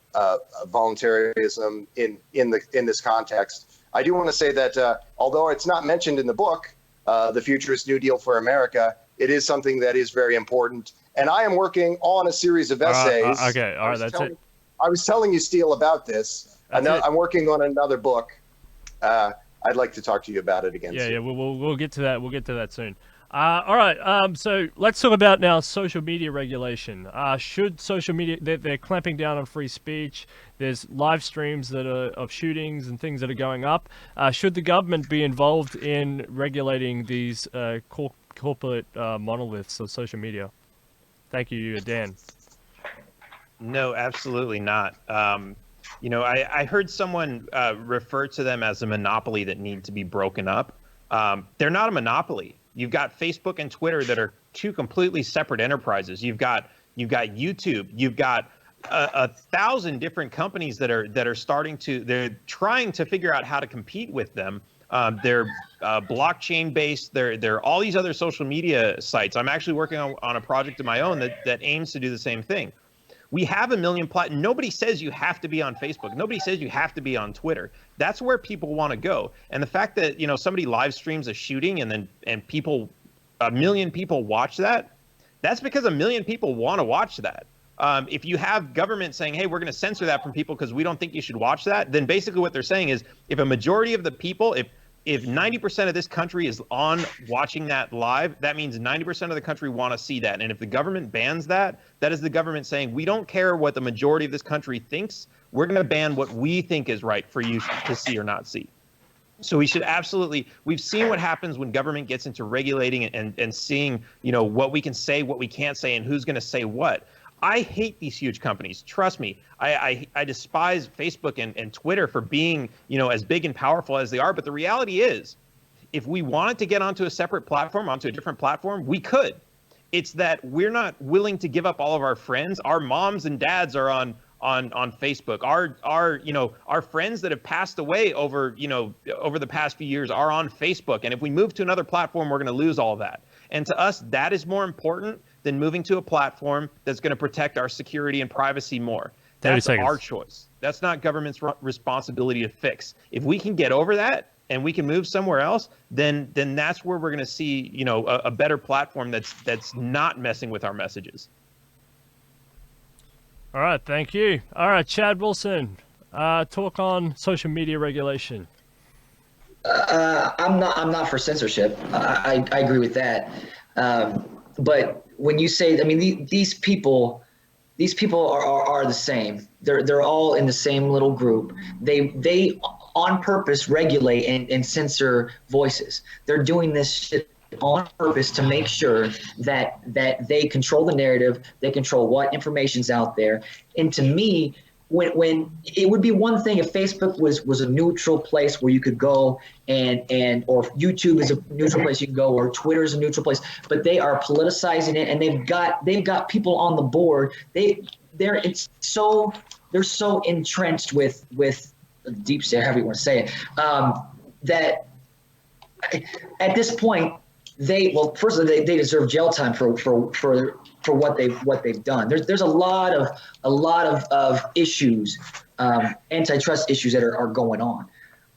voluntarism in this context. I do want to say that although it's not mentioned in the book, The Futurist New Deal for America, it is something that is very important. And I am working on a series of essays. Okay, all right, that's it. I was telling you, Steele, about this. I'm working on another book. I'd like to talk to you about it again. Yeah, soon. yeah, we'll get to that. We'll get to that soon. All right. So let's talk about now social media regulation. Should social media? They're clamping down on free speech. There's live streams that are of shootings and things that are going up. Should the government be involved in regulating these corporate monoliths of social media? Thank you, Dan. No, absolutely not. I heard someone refer to them as a monopoly that need to be broken up. They're not a monopoly. You've got Facebook and Twitter that are two completely separate enterprises. You've got YouTube. You've got 1,000 different companies that are they're trying to figure out how to compete with them. They're blockchain based. They're all these other social media sites. I'm actually working on a project of my own that aims to do the same thing. We have 1 million nobody says you have to be on Facebook. Nobody says you have to be on Twitter. That's where people want to go. And the fact that, somebody live streams a shooting and 1 million people watch that, that's because 1 million people want to watch that. If you have government saying, hey, we're going to censor that from people because we don't think you should watch that, then basically what they're saying is if a majority of the people, if 90% of this country is on watching that live, that means 90% of the country want to see that. And if the government bans that, that is the government saying, we don't care what the majority of this country thinks. We're going to ban what we think is right for you to see or not see. So we should absolutely, we've seen what happens when government gets into regulating and seeing, what we can say, what we can't say, and who's going to say what. I hate these huge companies. Trust me. I despise Facebook and Twitter for being, as big and powerful as they are. But the reality is, if we wanted to get onto a separate platform, onto a different platform, we could. It's that we're not willing to give up all of our friends. Our moms and dads are on Facebook. Our friends that have passed away over the past few years are on Facebook. And if we move to another platform, we're going to lose all of that. And to us, that is more important than moving to a platform that's going to protect our security and privacy more. That's our choice. That's not government's responsibility to fix. If we can get over that and we can move somewhere else, then that's where we're going to see, a better platform that's not messing with our messages. All right, thank you. All right, Chad Wilson, talk on social media regulation. I'm not for censorship. I agree with that. But when you say, these people are the same. They're all in the same little group. They on purpose regulate and censor voices. They're doing this shit on purpose to make sure that they control the narrative, they control what information's out there. And to me, when it would be one thing if Facebook was a neutral place where you could go and or YouTube is a neutral place you can go, or Twitter is a neutral place, but they are politicizing it, and they've got people on the board. They're so entrenched with deep state, however you want to say it, that at this point first they deserve jail time for what they've done. There's a lot of issues, antitrust issues that are going on.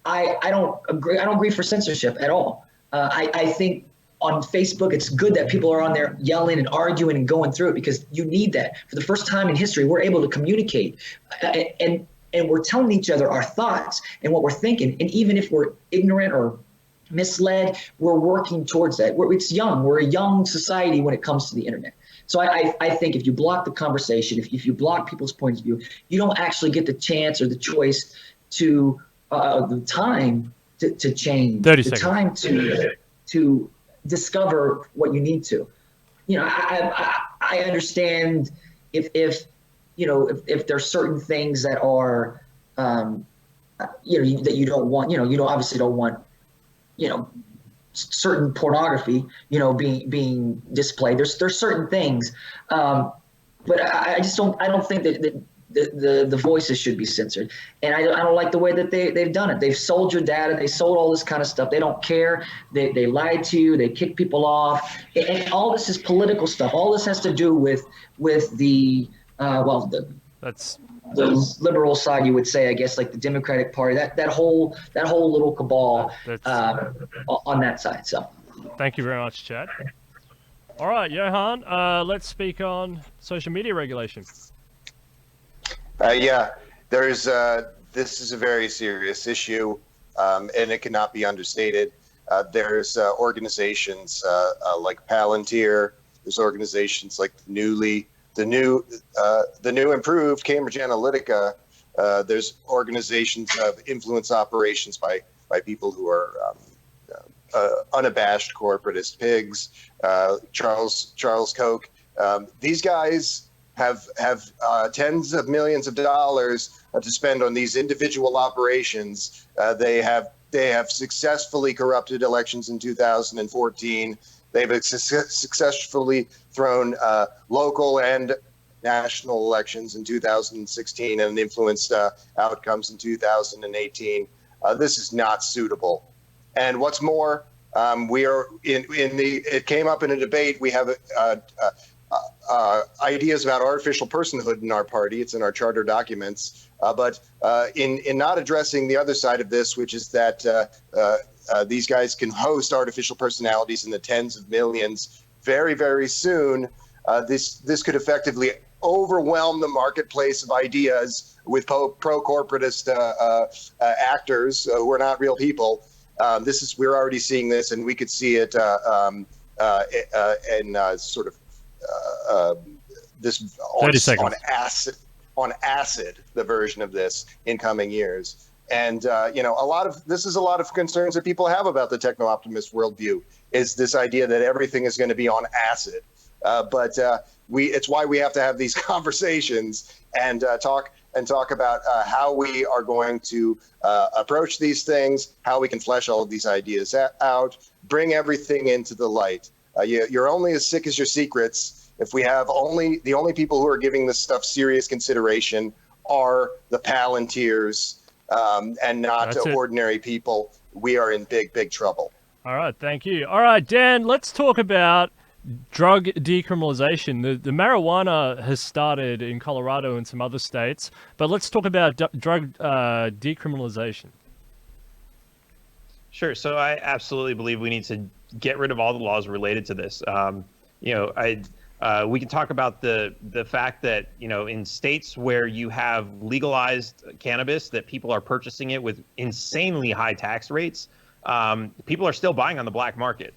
I don't agree for censorship at all. I think on Facebook it's good that people are on there yelling and arguing and going through it, because you need that. For the first time in history, we're able to communicate and we're telling each other our thoughts and what we're thinking. And even if we're ignorant or misled, we're working towards that. It's young. We're a young society when it comes to the internet. So I think if you block the conversation, if you block people's points of view, you don't actually get the chance or the choice to the time to change, 30 the seconds. time to discover what you need to. I understand if there's certain things that are that you don't want, you don't obviously don't want, certain pornography, being displayed. There's certain things, but I don't think that the voices should be censored, and I don't like the way that they've done it. They've sold your data, they sold all this kind of stuff. They don't care. They lied to you. They kick people off, and all this is political stuff. All this has to do with the the liberal side, you would say, I guess, like the Democratic Party, that whole little cabal on that side. So, thank you very much, Chad. All right, Johan, let's speak on social media regulation. There's this is a very serious issue, and it cannot be understated. There's organizations like Palantir. There's organizations like the new improved Cambridge Analytica. There's organizations of influence operations by people who are unabashed corporatist pigs. Charles Koch. These guys have tens of millions of dollars to spend on these individual operations. They have successfully corrupted elections in 2014. They've successfully thrown local and national elections in 2016 and influenced outcomes in 2018. This is not suitable. And what's more, we are it came up in a debate. We have ideas about artificial personhood in our party. It's in our charter documents. But in not addressing the other side of this, which is that these guys can host artificial personalities in the tens of millions very, very soon. This could effectively overwhelm the marketplace of ideas with pro-corporatist actors who are not real people. We're already seeing this, and we could see it in sort of this on acid, the version of this in coming years. And a lot of concerns that people have about the techno-optimist worldview is this idea that everything is going to be on acid. But it's why we have to have these conversations and talk about how we are going to approach these things, how we can flesh all of these ideas out, bring everything into the light. You're only as sick as your secrets. If we have the only people who are giving this stuff serious consideration are the Palantirs and not ordinary people, we are in big, big trouble. All right, thank you. All right, Dan, let's talk about drug decriminalization. The marijuana has started in Colorado and some other states, but let's talk about drug decriminalization. Sure. So I absolutely believe we need to get rid of all the laws related to this. We can talk about the fact that, in states where you have legalized cannabis, that people are purchasing it with insanely high tax rates, people are still buying on the black market.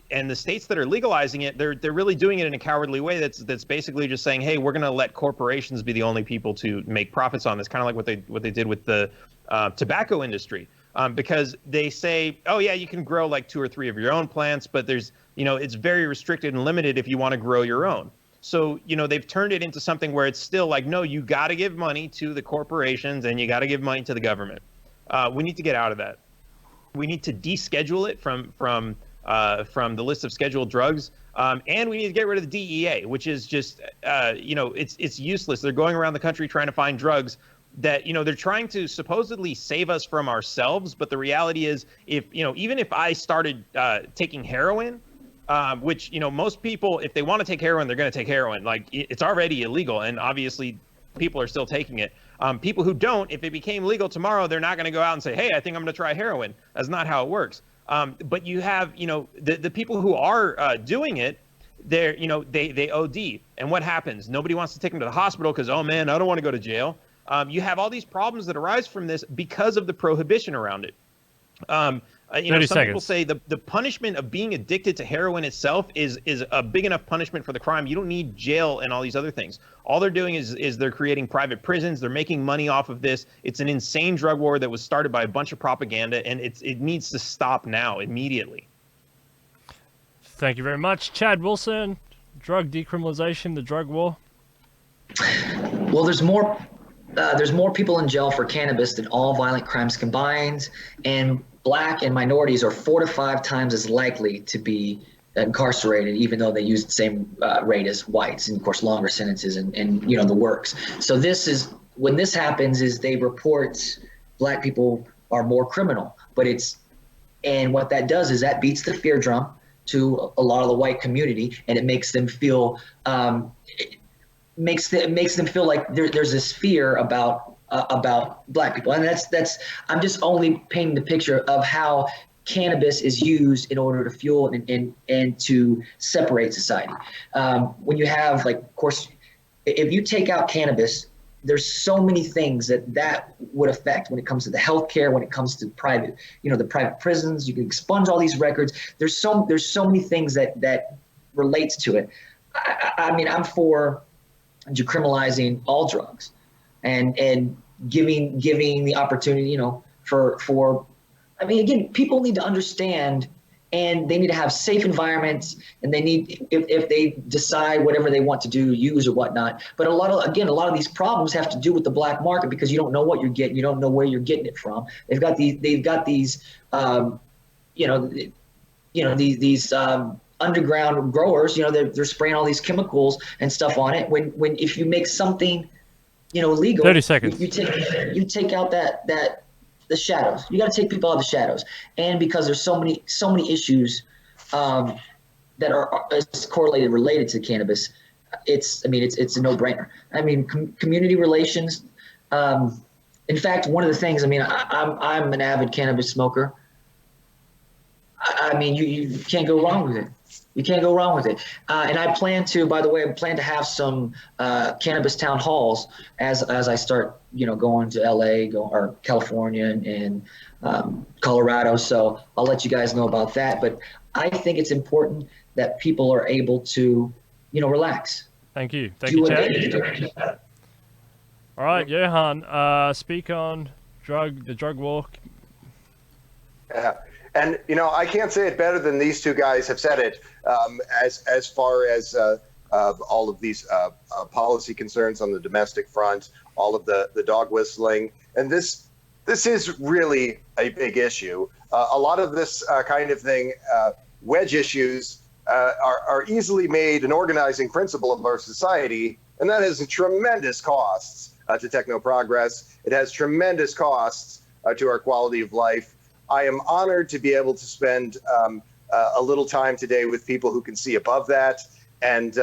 And the states that are legalizing it, they're really doing it in a cowardly way. That's basically just saying, hey, we're going to let corporations be the only people to make profits on this, kind of like what they did with the tobacco industry. Because they say, oh yeah, you can grow like 2 or 3 of your own plants, but there's, it's very restricted and limited if you want to grow your own. So, they've turned it into something where it's still like, no, you got to give money to the corporations and you got to give money to the government. We need to get out of that. We need to deschedule it from the list of scheduled drugs. And we need to get rid of the DEA, which is just, it's useless. They're going around the country trying to find drugs that, they're trying to supposedly save us from ourselves. But the reality is, even if I started taking heroin, which, most people, if they want to take heroin, they're going to take heroin. Like, it's already illegal, and obviously people are still taking it. People who don't, if it became legal tomorrow, they're not going to go out and say, hey, I think I'm going to try heroin. That's not how it works. But you have, the people who are doing it, they OD. And what happens? Nobody wants to take them to the hospital because, oh man, I don't want to go to jail. You have all these problems that arise from this because of the prohibition around it. Some people say the punishment of being addicted to heroin itself is a big enough punishment for the crime. You don't need jail and all these other things. All they're doing is they're creating private prisons. They're making money off of this. It's an insane drug war that was started by a bunch of propaganda, and it needs to stop now, immediately. Thank you very much. Chad Wilson, drug decriminalization, the drug war. Well, there's more there's more people in jail for cannabis than all violent crimes combined, and Black and minorities are 4 to 5 times as likely to be incarcerated, even though they use the same rate as whites, and of course longer sentences and the works. So when this happens is they report Black people are more criminal, and what that does is that beats the fear drum to a lot of the white community, and it makes them feel makes them feel like there's this fear about Black people. And that's I'm just only painting the picture of how cannabis is used in order to fuel and to separate society. When you have, like, of course, if you take out cannabis, there's so many things that would affect when it comes to the healthcare, when it comes to the private prisons. You can expunge all these records. There's so many things that relates to it. I mean, I'm for decriminalizing all drugs and giving the opportunity, for I mean, again, people need to understand, and they need to have safe environments, and they need, if they decide whatever they want to do, use or whatnot. But a lot of these problems have to do with the black market, because you don't know what you're getting, you don't know where you're getting it from. They've got these underground growers, they're spraying all these chemicals and stuff on it. When if you make something, legal, 30 seconds. You take out the shadows. You got to take people out of the shadows, and because there's so many issues that are correlated, related to cannabis, it's a no-brainer. I mean, community relations. In fact, one of the things, I'm an avid cannabis smoker. I mean, you can't go wrong with it. You can't go wrong with it. And I plan to have some cannabis town halls as I start, going to LA, or California and Colorado. So I'll let you guys know about that. But I think it's important that people are able to, relax. Thank you. Thank you, Chad. All right, Johan, speak on the drug war. Yeah. And, I can't say it better than these two guys have said it, as far as all of these policy concerns on the domestic front, all of the dog whistling. And this is really a big issue. A lot of this kind of thing, wedge issues, are easily made an organizing principle of our society. And that has tremendous costs to techno progress. It has tremendous costs to our quality of life. I am honored to be able to spend a little time today with people who can see above that and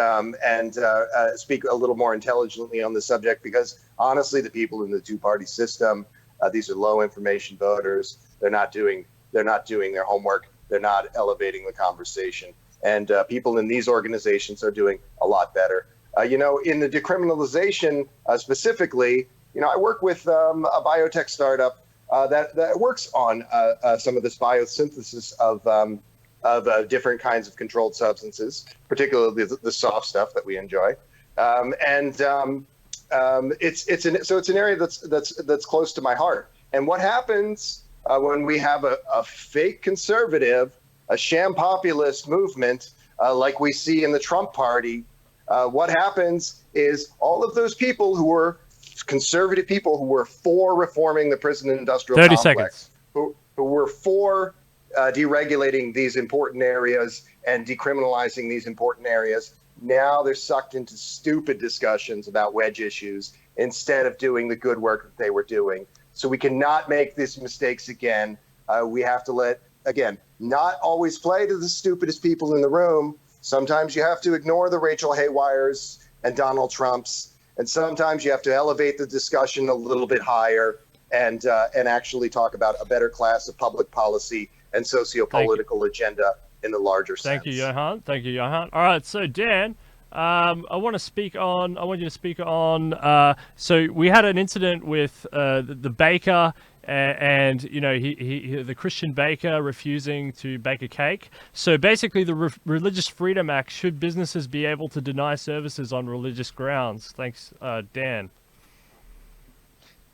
speak a little more intelligently on the subject, because honestly, the people in the two-party system, these are low information voters. They're not doing their homework. They're not elevating the conversation. And people in these organizations are doing a lot better. In the decriminalization specifically, I work with a biotech startup that works on some of this biosynthesis of different kinds of controlled substances, particularly the soft stuff that we enjoy. It's an area that's close to my heart. And what happens when we have a fake conservative, a sham populist movement like we see in the Trump party? What happens is all of those people who were conservative people who were for reforming the prison industrial 30 complex, seconds. who were for deregulating these important areas and decriminalizing these important areas, now they're sucked into stupid discussions about wedge issues instead of doing the good work that they were doing. So we cannot make these mistakes again. We have to not always play to the stupidest people in the room. Sometimes you have to ignore the Rachel Haywires and Donald Trumps. And sometimes you have to elevate the discussion a little bit higher and actually talk about a better class of public policy and socio-political agenda in the larger sense. Thank you, Johan. All right, so Dan, I want you to speak on. So we had an incident with the baker. And the Christian baker refusing to bake a cake. So basically, the Religious Freedom Act, should businesses be able to deny services on religious grounds? Thanks, Dan.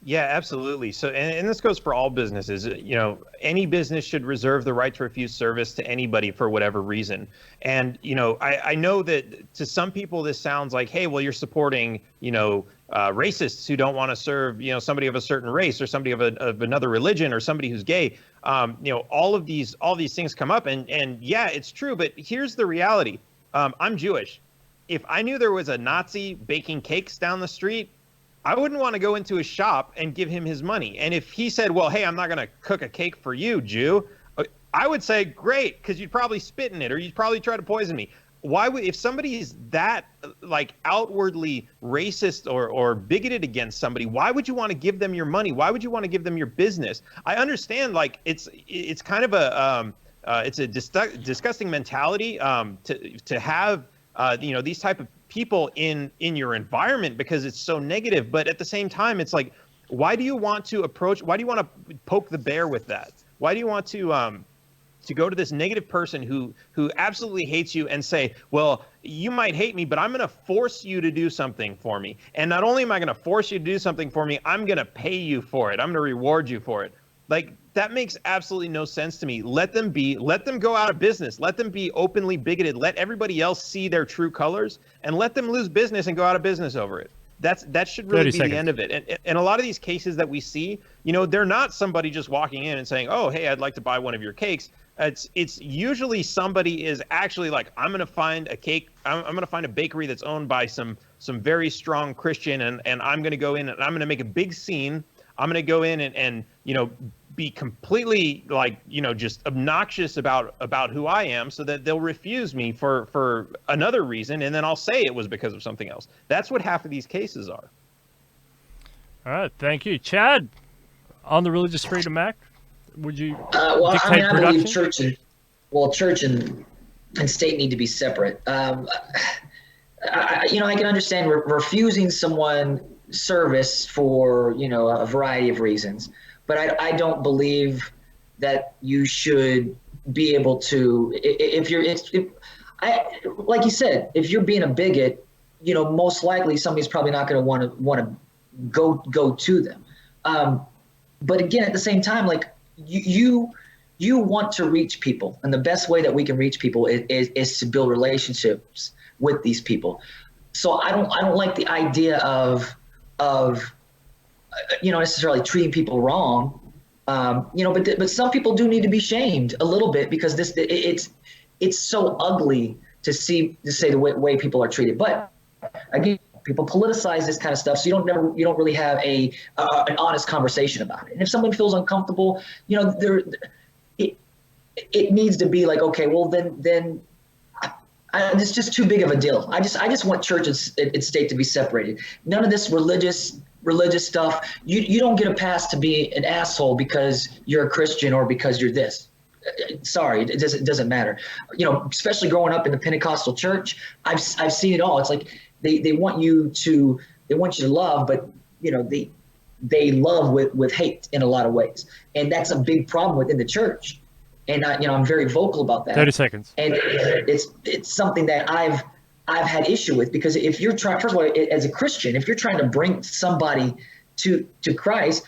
Yeah, absolutely. So, and this goes for all businesses. You know, any business should reserve the right to refuse service to anybody for whatever reason. And, you know, I know that to some people this sounds like, hey, well, you're supporting, you know, racists who don't want to serve, you know, somebody of a certain race or somebody of another religion or somebody who's gay. You know, all these things come up, and yeah, it's true. But here's the reality. I'm Jewish. If I knew there was a Nazi baking cakes down the street, I wouldn't want to go into his shop and give him his money. And if he said, well, hey, I'm not going to cook a cake for you, Jew, I would say, great, because you'd probably spit in it or you'd probably try to poison me. Why would, if somebody is that like outwardly racist or bigoted against somebody, why would you want to give them your money? Why would you want to give them your business? I understand, like, it's kind of it's a disgusting mentality to have you know, these type of people in your environment because it's so negative. But at the same time, it's like, why do you want to poke the bear with that? Why do you want to go to this negative person who absolutely hates you and say, well, you might hate me, but I'm going to force you to do something for me. And not only am I going to force you to do something for me, I'm going to pay you for it. I'm going to reward you for it. Like, that makes absolutely no sense to me. Let them go out of business. Let them be openly bigoted. Let everybody else see their true colors and let them lose business and go out of business over it. That should really be the end of it. And a lot of these cases that we see, you know, they're not somebody just walking in and saying, oh, hey, I'd like to buy one of your cakes. It's usually somebody is actually like, I'm going to find a cake. I'm going to find a bakery that's owned by some very strong Christian. And I'm going to go in and I'm going to make a big scene. I'm going to go in and, you know, be completely like, you know, just obnoxious about who I am so that they'll refuse me for another reason. And then I'll say it was because of something else. That's what half of these cases are. All right. Thank you. Chad, on the Religious Freedom Act, would you well, dictate I mean, I production? believe church and state need to be separate. You know, I can understand refusing someone service for, you know, a variety of reasons. But I don't believe that you should be able to, like you said, if you're being a bigot, you know, most likely somebody's probably not going to want to go to them. But again, at the same time, like you want to reach people, and the best way that we can reach people is to build relationships with these people. So I don't like the idea of you know, necessarily treating people wrong, you know, but some people do need to be shamed a little bit because it's so ugly to say the way people are treated. But again, people politicize this kind of stuff, so you don't really have an honest conversation about it. And if someone feels uncomfortable, you know, it needs to be like, okay, well then. It's just too big of a deal. I just want church and state to be separated. None of this religious stuff. You don't get a pass to be an asshole because you're a Christian or because you're this. Sorry, it doesn't matter. You know, especially growing up in the Pentecostal church, I've seen it all. It's like they want you to love, but you know they love with hate in a lot of ways, and that's a big problem within the church. And you know, I'm very vocal about that. 30 seconds. And it's something that I've had issue with, because if you're trying, first of all, as a Christian, if you're trying to bring somebody to Christ,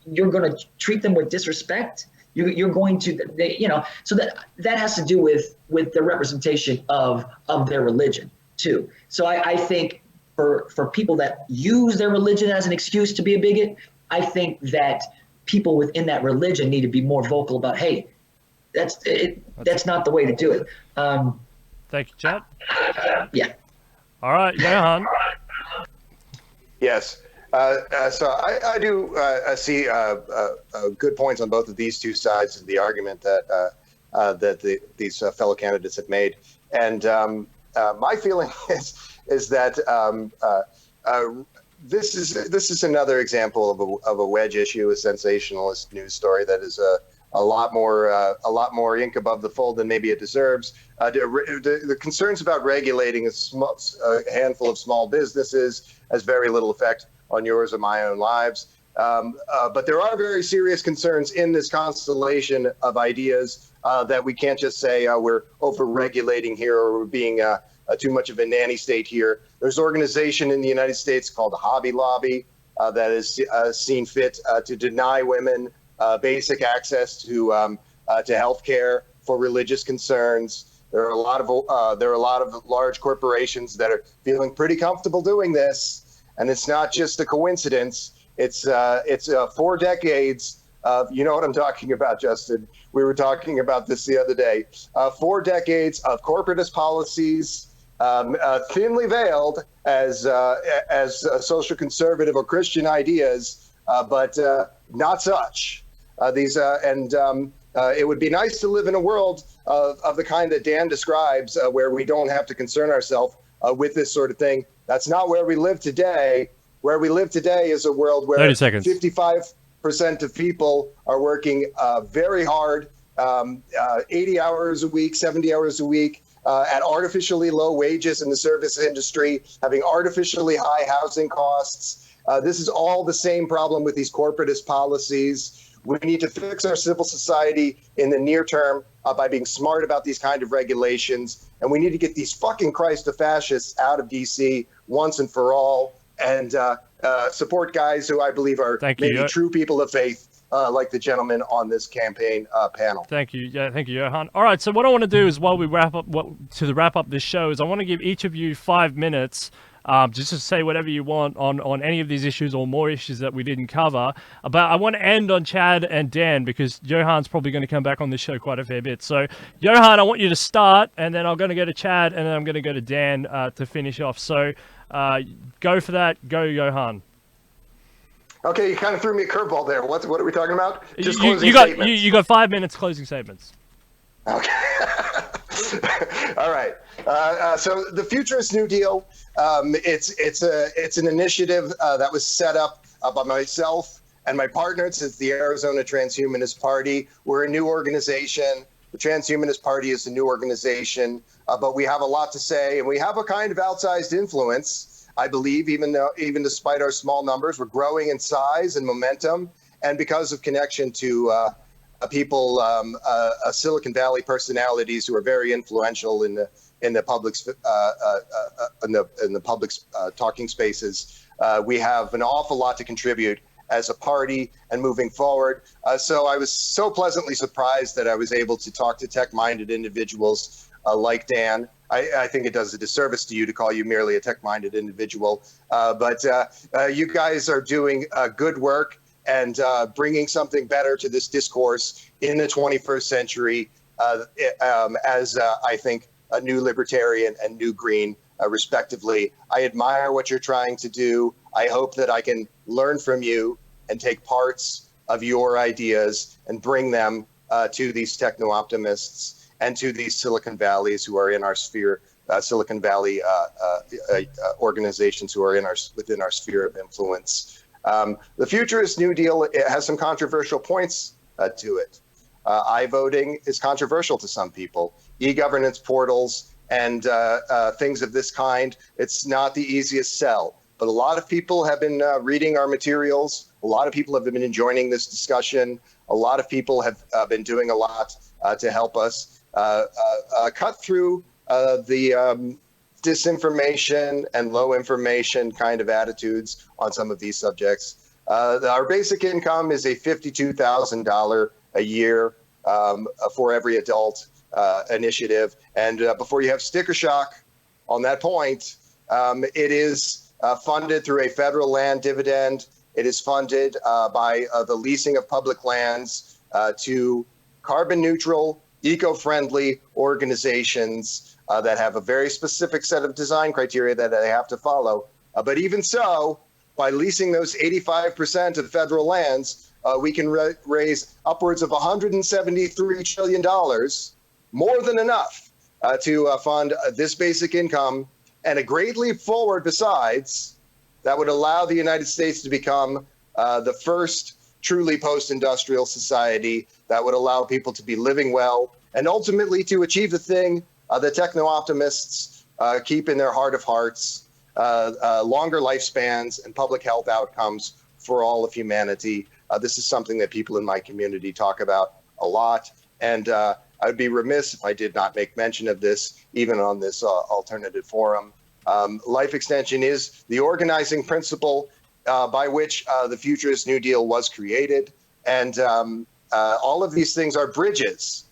you're going to treat them with disrespect. You're going to, you know, so that has to do with the representation of their religion too. So I think for people that use their religion as an excuse to be a bigot, I think that people within that religion need to be more vocal about, hey, that's not the way to do it. Thank you, Chad. Yeah. All right, Johan. Yes. So I do see good points on both of these two sides of the argument that these fellow candidates have made. And my feeling is that this is another example of a wedge issue, a sensationalist news story that is a lot more ink above the fold than maybe it deserves. The concerns about regulating a handful of small businesses has very little effect on yours or my own lives. But there are very serious concerns in this constellation of ideas that we can't just say we're over-regulating here or we're being too much of a nanny state here. There's an organization in the United States called the Hobby Lobby. that is seen fit to deny women basic access to health care for religious concerns. There are a lot of large corporations that are feeling pretty comfortable doing this, and it's not just a coincidence. It's 4 decades of, you know what I'm talking about, Justin. We were talking about this the other day. 4 decades of corporatist policies, thinly veiled as social conservative or Christian ideas, but not such. It would be nice to live in a world of the kind that Dan describes, where we don't have to concern ourselves with this sort of thing. That's not where we live today. Where we live today is a world where 55% of people are working very hard, 80 hours a week, 70 hours a week, at artificially low wages in the service industry, having artificially high housing costs. This is all the same problem with these corporatist policies. We need to fix our civil society in the near term by being smart about these kind of regulations. And we need to get these fucking Christ of fascists out of DC once and for all, and support guys who I believe are maybe true people of faith, like the gentleman on this campaign panel. Thank you. Yeah, thank you, Johan. All right, so what I want to do is, while we wrap up this show, is I want to give each of you 5 minutes just to say whatever you want on any of these issues or more issues that we didn't cover. But I want to end on Chad and Dan, because Johan's probably going to come back on this show quite a fair bit. So, Johan, I want you to start, and then I'm going to go to Chad, and then I'm going to go to Dan to finish off. So, go for that. Go, Johan. Okay, you kind of threw me a curveball there. What are we talking about? Just closing statements. You got 5 minutes closing statements. Okay. All right. So the Futurist New Deal, it's an initiative that was set up by myself and my partners. It's the Arizona Transhumanist Party. We're a new organization. The Transhumanist Party is a new organization, but we have a lot to say, and we have a kind of outsized influence. I believe, even despite our small numbers, we're growing in size and momentum, and because of connection to people, Silicon Valley personalities who are very influential in the public's talking spaces, we have an awful lot to contribute as a party and moving forward. So I was so pleasantly surprised that I was able to talk to tech-minded individuals like Dan. I think it does a disservice to you to call you merely a tech-minded individual, but you guys are doing good work and bringing something better to this discourse in the 21st century as I think a new libertarian and new green, respectively. I admire what you're trying to do. I hope that I can learn from you and take parts of your ideas and bring them to these techno-optimists and to these Silicon Valleys who are in our sphere, Silicon Valley organizations who are within our sphere of influence. The Futurist New Deal, it has some controversial points to it. I-voting is controversial to some people. E-governance portals and things of this kind, it's not the easiest sell. But a lot of people have been reading our materials. A lot of people have been joining this discussion. A lot of people have been doing a lot to help us cut through the disinformation and low information kind of attitudes on some of these subjects. Our basic income is a $52,000 a year for every adult initiative. And before you have sticker shock on that point, it is funded through a federal land dividend. It is funded by the leasing of public lands to carbon neutral, eco-friendly organizations that have a very specific set of design criteria that they have to follow. But even so, by leasing those 85% of federal lands, we can raise upwards of $173 trillion, more than enough to fund this basic income, and a great leap forward besides that would allow the United States to become the first truly post-industrial society that would allow people to be living well and ultimately to achieve the thing that techno-optimists keep in their heart of hearts, longer lifespans and public health outcomes for all of humanity. This is something that people in my community talk about a lot, and I'd be remiss if I did not make mention of this, even on this alternative forum. Life extension is the organizing principle by which the Futurist New Deal was created. And all of these things are bridges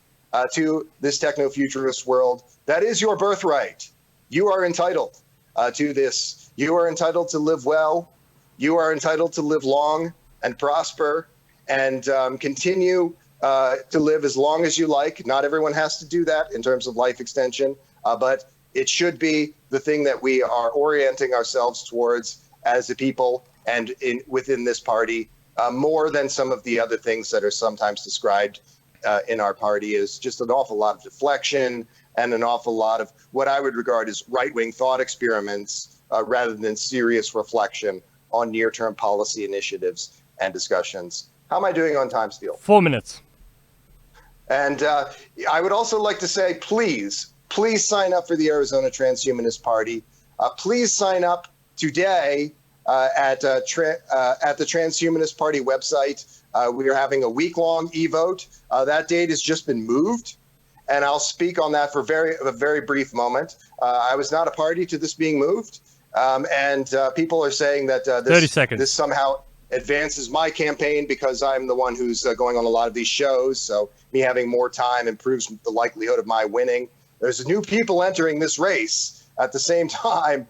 to this techno-futurist world. That is your birthright. You are entitled to this. You are entitled to live well. You are entitled to live long and prosper and continue to live as long as you like. Not everyone has to do that in terms of life extension, but it should be the thing that we are orienting ourselves towards as a people and within this party, more than some of the other things that are sometimes described in our party is just an awful lot of deflection and an awful lot of what I would regard as right-wing thought experiments rather than serious reflection on near-term policy initiatives and discussions. How am I doing on time, Steele? 4 minutes. And I would also like to say, please sign up for the Arizona Transhumanist Party. Please sign up today at the Transhumanist Party website. We are having a week-long e-vote. That date has just been moved, and I'll speak on that for a very brief moment. I was not a party to this being moved, and people are saying that 30 seconds. This somehow advances my campaign because I'm the one who's going on a lot of these shows, so me having more time improves the likelihood of my winning. There's new people entering this race at the same time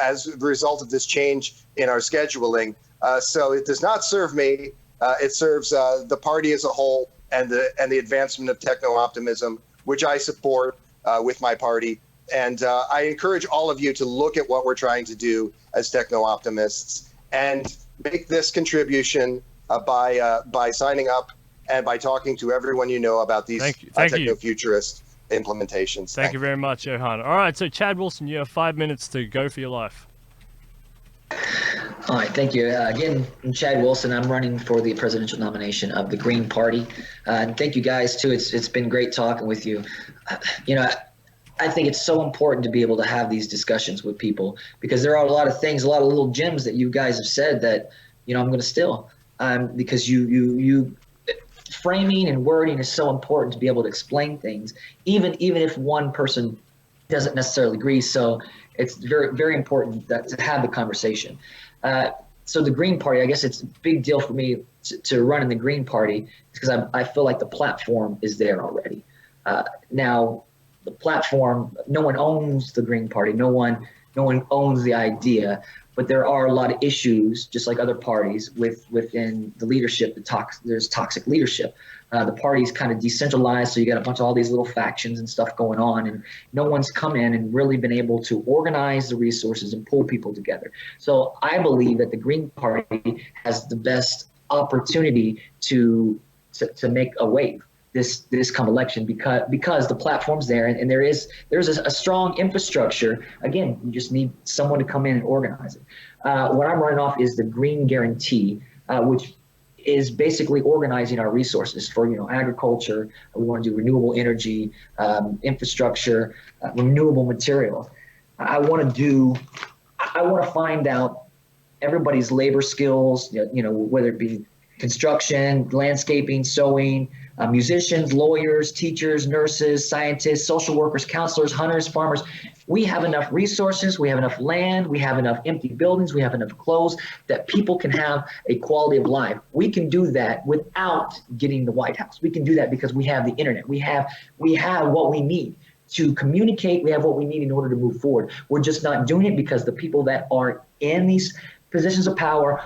as a result of this change in our scheduling. So it does not serve me. It serves the party as a whole and the advancement of techno-optimism, which I support with my party. And I encourage all of you to look at what we're trying to do as techno-optimists and make this contribution by signing up and by talking to everyone you know about these techno-futurist implementations. Thank you very much, Johan. All right, so Chad Wilson, you have 5 minutes to go for your life. All right, thank you. Again, I'm Chad Wilson. I'm running for the presidential nomination of the Green Party. And thank you guys, too. It's been great talking with you. I think it's so important to be able to have these discussions with people because there are a lot of things, a lot of little gems that you guys have said that, I'm going to steal because you framing and wording is so important to be able to explain things, even if one person doesn't necessarily agree. So it's very, very important to have the conversation. So the Green Party, I guess it's a big deal for me to run in the Green Party because I feel like the platform is there already. Now, the platform, no one owns the Green Party. No one owns the idea, but there are a lot of issues, just like other parties, within the leadership. There's toxic leadership. The party's kind of decentralized, so you got a bunch of all these little factions and stuff going on, and no one's come in and really been able to organize the resources and pull people together. So I believe that the Green Party has the best opportunity to make a wave this come election because the platform's there and there's a strong infrastructure. Again, you just need someone to come in and organize it. What I'm running off is the Green Guarantee, which is basically organizing our resources for agriculture. We want to do renewable energy, infrastructure, renewable materials. I want to find out everybody's labor skills, whether it be construction, landscaping, sewing, musicians, lawyers, teachers, nurses, scientists, social workers, counselors, hunters, farmers. We have enough resources, we have enough land, we have enough empty buildings, we have enough clothes that people can have a quality of life. We can do that without getting the White House. We can do that because we have the internet. We have what we need to communicate. We have what we need in order to move forward. We're just not doing it because the people that are in these positions of power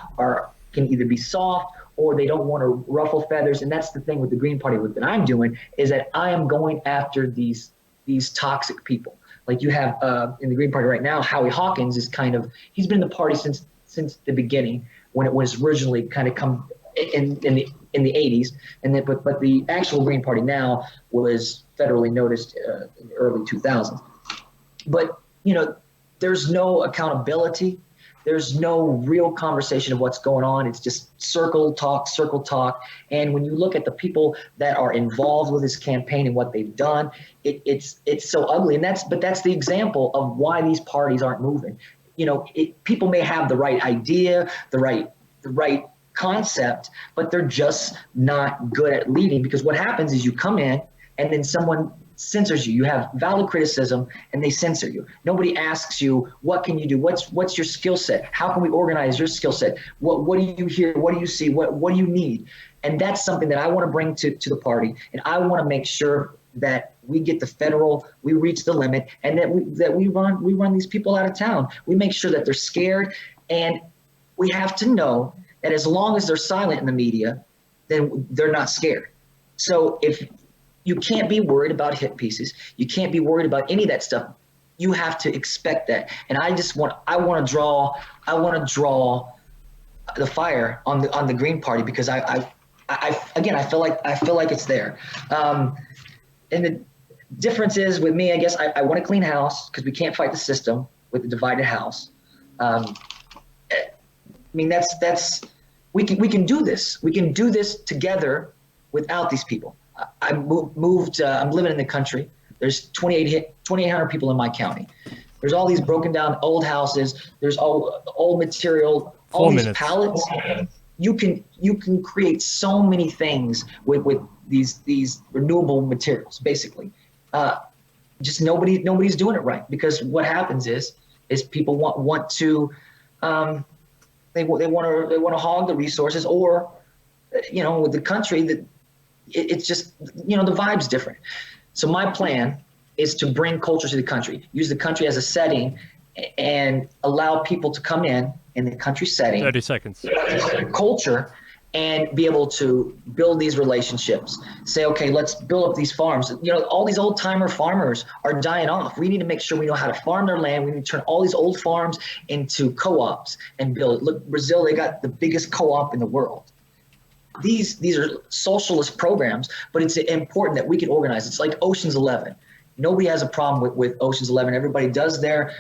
can either be soft or they don't want to ruffle feathers. And that's the thing with the Green Party that I'm doing is that I am going after these toxic people. Like you have in the Green Party right now, Howie Hawkins is he's been in the party since the beginning when it was originally kind of come in the 80s. And then, but the actual Green Party now was federally noticed in the early 2000s. But, there's no accountability. There's no real conversation of what's going on. It's just circle talk. And when you look at the people that are involved with this campaign and what they've done, it's so ugly. And that's the example of why these parties aren't moving. People may have the right idea, the right concept, but they're just not good at leading because what happens is you come in and then someone censors you. You have valid criticism, and they censor you. Nobody asks you, what can you do? What's your skill set? How can we organize your skill set? What do you hear? What do you see? What do you need? And that's something that I want to bring to the party. And I want to make sure that we get the federal, we reach the limit, and that we run these people out of town. We make sure that they're scared, and we have to know that as long as they're silent in the media, then they're not scared. So if you can't be worried about hit pieces, you can't be worried about any of that stuff. You have to expect that. And I want to draw the fire on the Green Party, because I feel like it's there. And the difference is with me, I guess I want a clean house, because we can't fight the system with the divided house. I mean, we can do this. We can do this together without these people. I'm living in the country. There's 2,800 people in my county. There's all these broken down old houses. There's old material, all these pallets. You can create so many things with these renewable materials, basically. Just nobody's doing it right, because what happens is people want to they want to hog the resources, or with the country, that it's just the vibe's different. So my plan is to bring culture to the country, use the country as a setting, and allow people to come in the country setting. 30 seconds. Culture, and be able to build these relationships. Say, okay, let's build up these farms. All these old timer farmers are dying off. We need to make sure we know how to farm their land. We need to turn all these old farms into co-ops and build it. Look, Brazil, they got the biggest co-op in the world. These are socialist programs, but it's important that we can organize. It's like Ocean's 11. Nobody has a problem with Ocean's 11. Everybody does their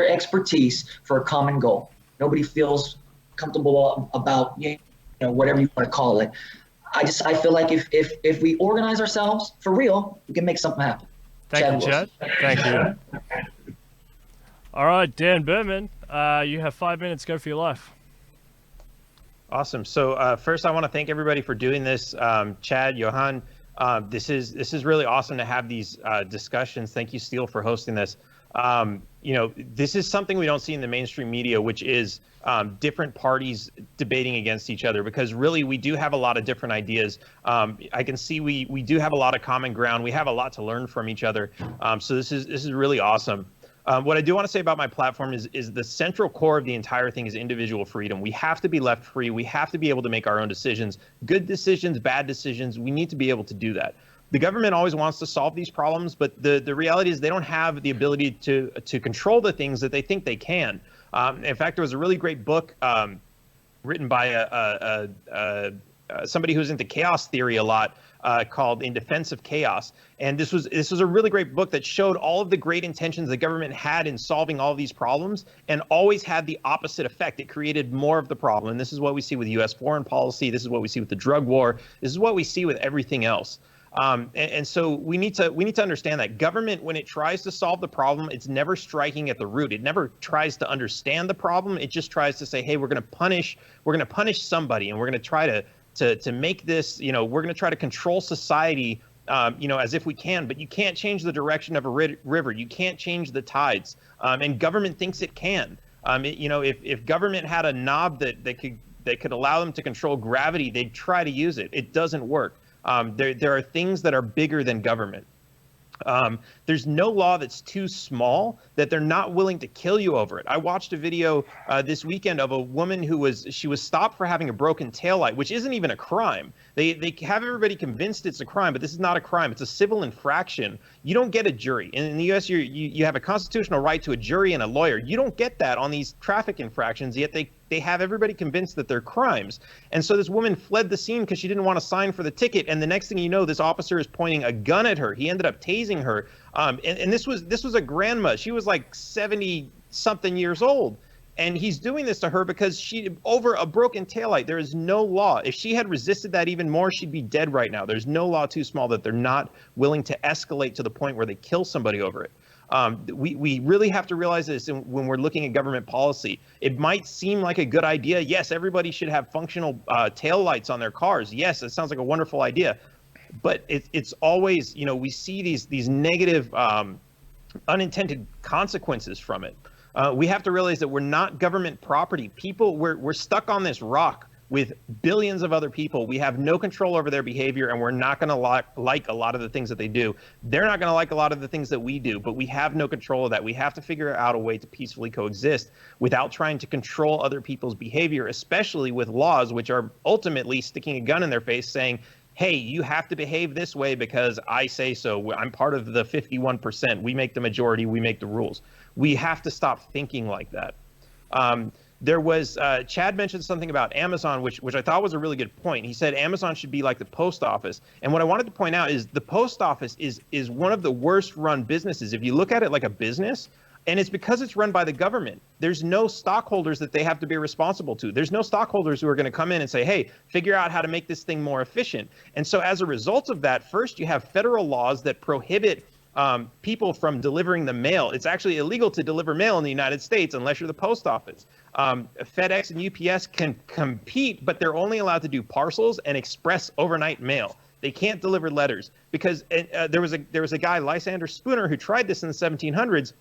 expertise for a common goal. Nobody feels comfortable about whatever you want to call it. I feel like if we organize ourselves for real, we can make something happen. Thank you, Chad. Thank you. All right, Dan Berman, you have 5 minutes. Go for your life. Awesome. So first, I want to thank everybody for doing this. Chad, Johan, this is really awesome to have these discussions. Thank you, Steele, for hosting this. This is something we don't see in the mainstream media, which is different parties debating against each other, because really we do have a lot of different ideas. I can see we do have a lot of common ground. We have a lot to learn from each other. So this is really awesome. What I do want to say about my platform is the central core of the entire thing is individual freedom. We have to be left free. We have to be able to make our own decisions, good decisions, bad decisions. We need to be able to do that. The government always wants to solve these problems, but the reality is they don't have the ability to control the things that they think they can. In fact, there was a really great book written by somebody who's into chaos theory a lot, called In Defense of Chaos. And this was a really great book that showed all of the great intentions the government had in solving all these problems, and always had the opposite effect. It created more of the problem. And this is what we see with U.S. foreign policy. This is what we see with the drug war. This is what we see with everything else. And so we need to understand that government, when it tries to solve the problem, it's never striking at the root. It never tries to understand the problem. It just tries to say, hey, we're going to punish somebody, and we're going to try to make this, we're going to try to control society, as if we can, but you can't change the direction of a river. You can't change the tides. And government thinks it can. If government had a knob that could allow them to control gravity, they'd try to use it. It doesn't work. There are things that are bigger than government. There's no law that's too small that they're not willing to kill you over it. I watched a video this weekend of a woman who was stopped for having a broken taillight, which isn't even a crime. They have everybody convinced it's a crime, but this is not a crime. It's a civil infraction. You don't get a jury. In the U.S., you have a constitutional right to a jury and a lawyer. You don't get that on these traffic infractions, yet they have everybody convinced that they're crimes. And so this woman fled the scene because she didn't want to sign for the ticket. And the next thing you know, this officer is pointing a gun at her. He ended up tasing her. And this was a grandma. She was like 70 something years old. And he's doing this to her because over a broken taillight. There is no law. If she had resisted that even more, she'd be dead right now. There's no law too small that they're not willing to escalate to the point where they kill somebody over it. We really have to realize this when we're looking at government policy. It might seem like a good idea. Yes, everybody should have functional taillights on their cars. Yes, it sounds like a wonderful idea. but it's always, you know, we see these negative unintended consequences from it. We have to realize that we're not government property. People, we're stuck on this rock with billions of other people. We have no control over their behavior, and we're not going to like a lot of the things that they do. They're not going to like a lot of the things that we do, but we have no control of that. We have to figure out a way to peacefully coexist without trying to control other people's behavior, especially with laws which are ultimately sticking a gun in their face saying, hey, you have to behave this way because I say so. I'm part of the 51%. We make the majority. We make the rules. We have to stop thinking like that. There was, Chad mentioned something about Amazon, which I thought was a really good point. He said Amazon should be like the post office. And what I wanted to point out is the post office is one of the worst run businesses. If you look at it like a business, and it's because it's run by the government. There's no stockholders that they have to be responsible to. There's no stockholders who are going to come in and say, hey, figure out how to make this thing more efficient. And so as a result of that, first you have federal laws that prohibit people from delivering the mail. It's actually illegal to deliver mail in the United States unless you're the post office. FedEx and UPS can compete, but they're only allowed to do parcels and express overnight mail. They can't deliver letters because there was a guy, Lysander Spooner, who tried this in the 1700s.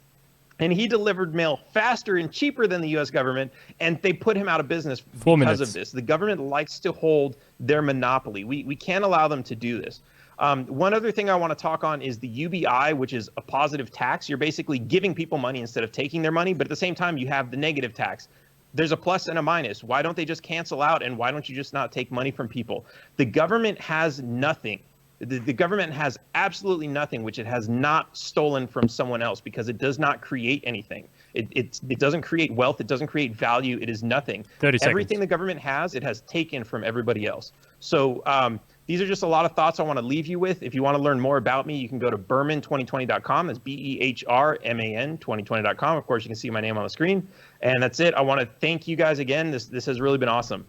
And he delivered mail faster and cheaper than the U.S. government, and they put him out of business because of this. The government likes to hold their monopoly. We can't allow them to do this. One other thing I want to talk on is the UBI, which is a positive tax. You're basically giving people money instead of taking their money, but at the same time, you have the negative tax. There's a plus and a minus. Why don't they just cancel out, and why don't you just not take money from people? The government has nothing. The government has absolutely nothing which it has not stolen from someone else, because it does not create anything. It doesn't create wealth. It doesn't create value. It is nothing. 30 seconds. Everything the government has, it has taken from everybody else. So these are just a lot of thoughts I want to leave you with. If you want to learn more about me, you can go to Berman2020.com. That's BEHRMAN 2020.com. Of course, you can see my name on the screen. And that's it. I want to thank you guys again. This has really been awesome.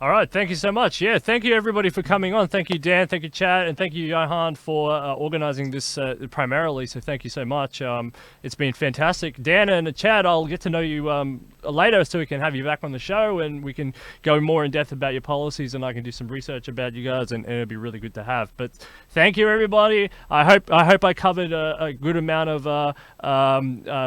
All right, thank you so much. Yeah, thank you everybody for coming on. Thank you, Dan. Thank you, Chad, and thank you, Johan, for organizing this primarily. So thank you so much. It's been fantastic. Dan and Chad, I'll get to know you later so we can have you back on the show and we can go more in depth about your policies, and I can do some research about you guys, and it'll be really good to have. But thank you, everybody. I hope I covered a good amount of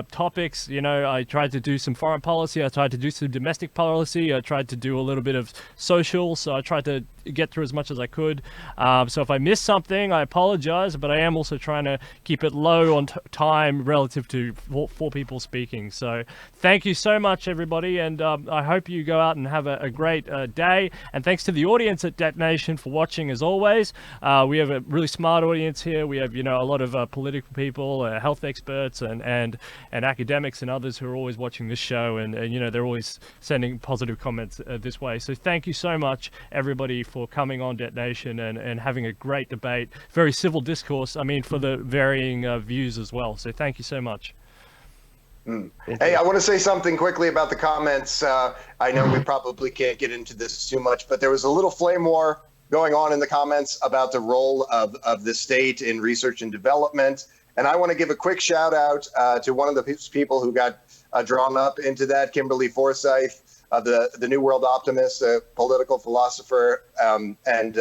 topics. You know, I tried to do some foreign policy. I tried to do some domestic policy. I tried to do a little bit of social, so I tried to get through as much as I could. So if I missed something, I apologize, but I am also trying to keep it low on time relative to four people speaking. So thank you so much, everybody, and I hope you go out and have a great day. And thanks to the audience at Detonation for watching, as always. We have a really smart audience here. We have, you know, a lot of political people, health experts, and academics and others who are always watching this show, and you know, they're always sending positive comments this way. So thank you so much, everybody, for coming on Detonation and having a great debate, very civil discourse, I mean, for the varying views as well. So thank you so much. Hey, I want to say something quickly about the comments. I know we probably can't get into this too much, but there was a little flame war going on in the comments about the role of the state in research and development. And I want to give a quick shout out to one of the people who got drawn up into that, Kimberly Forsyth, the New World Optimist, a political philosopher and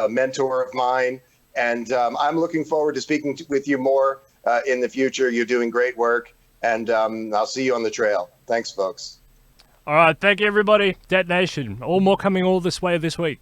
mentor of mine. And I'm looking forward to speaking with you more in the future. You're doing great work, and I'll see you on the trail. Thanks, folks. All right, thank you, everybody. Detonation. All more coming all this way this week.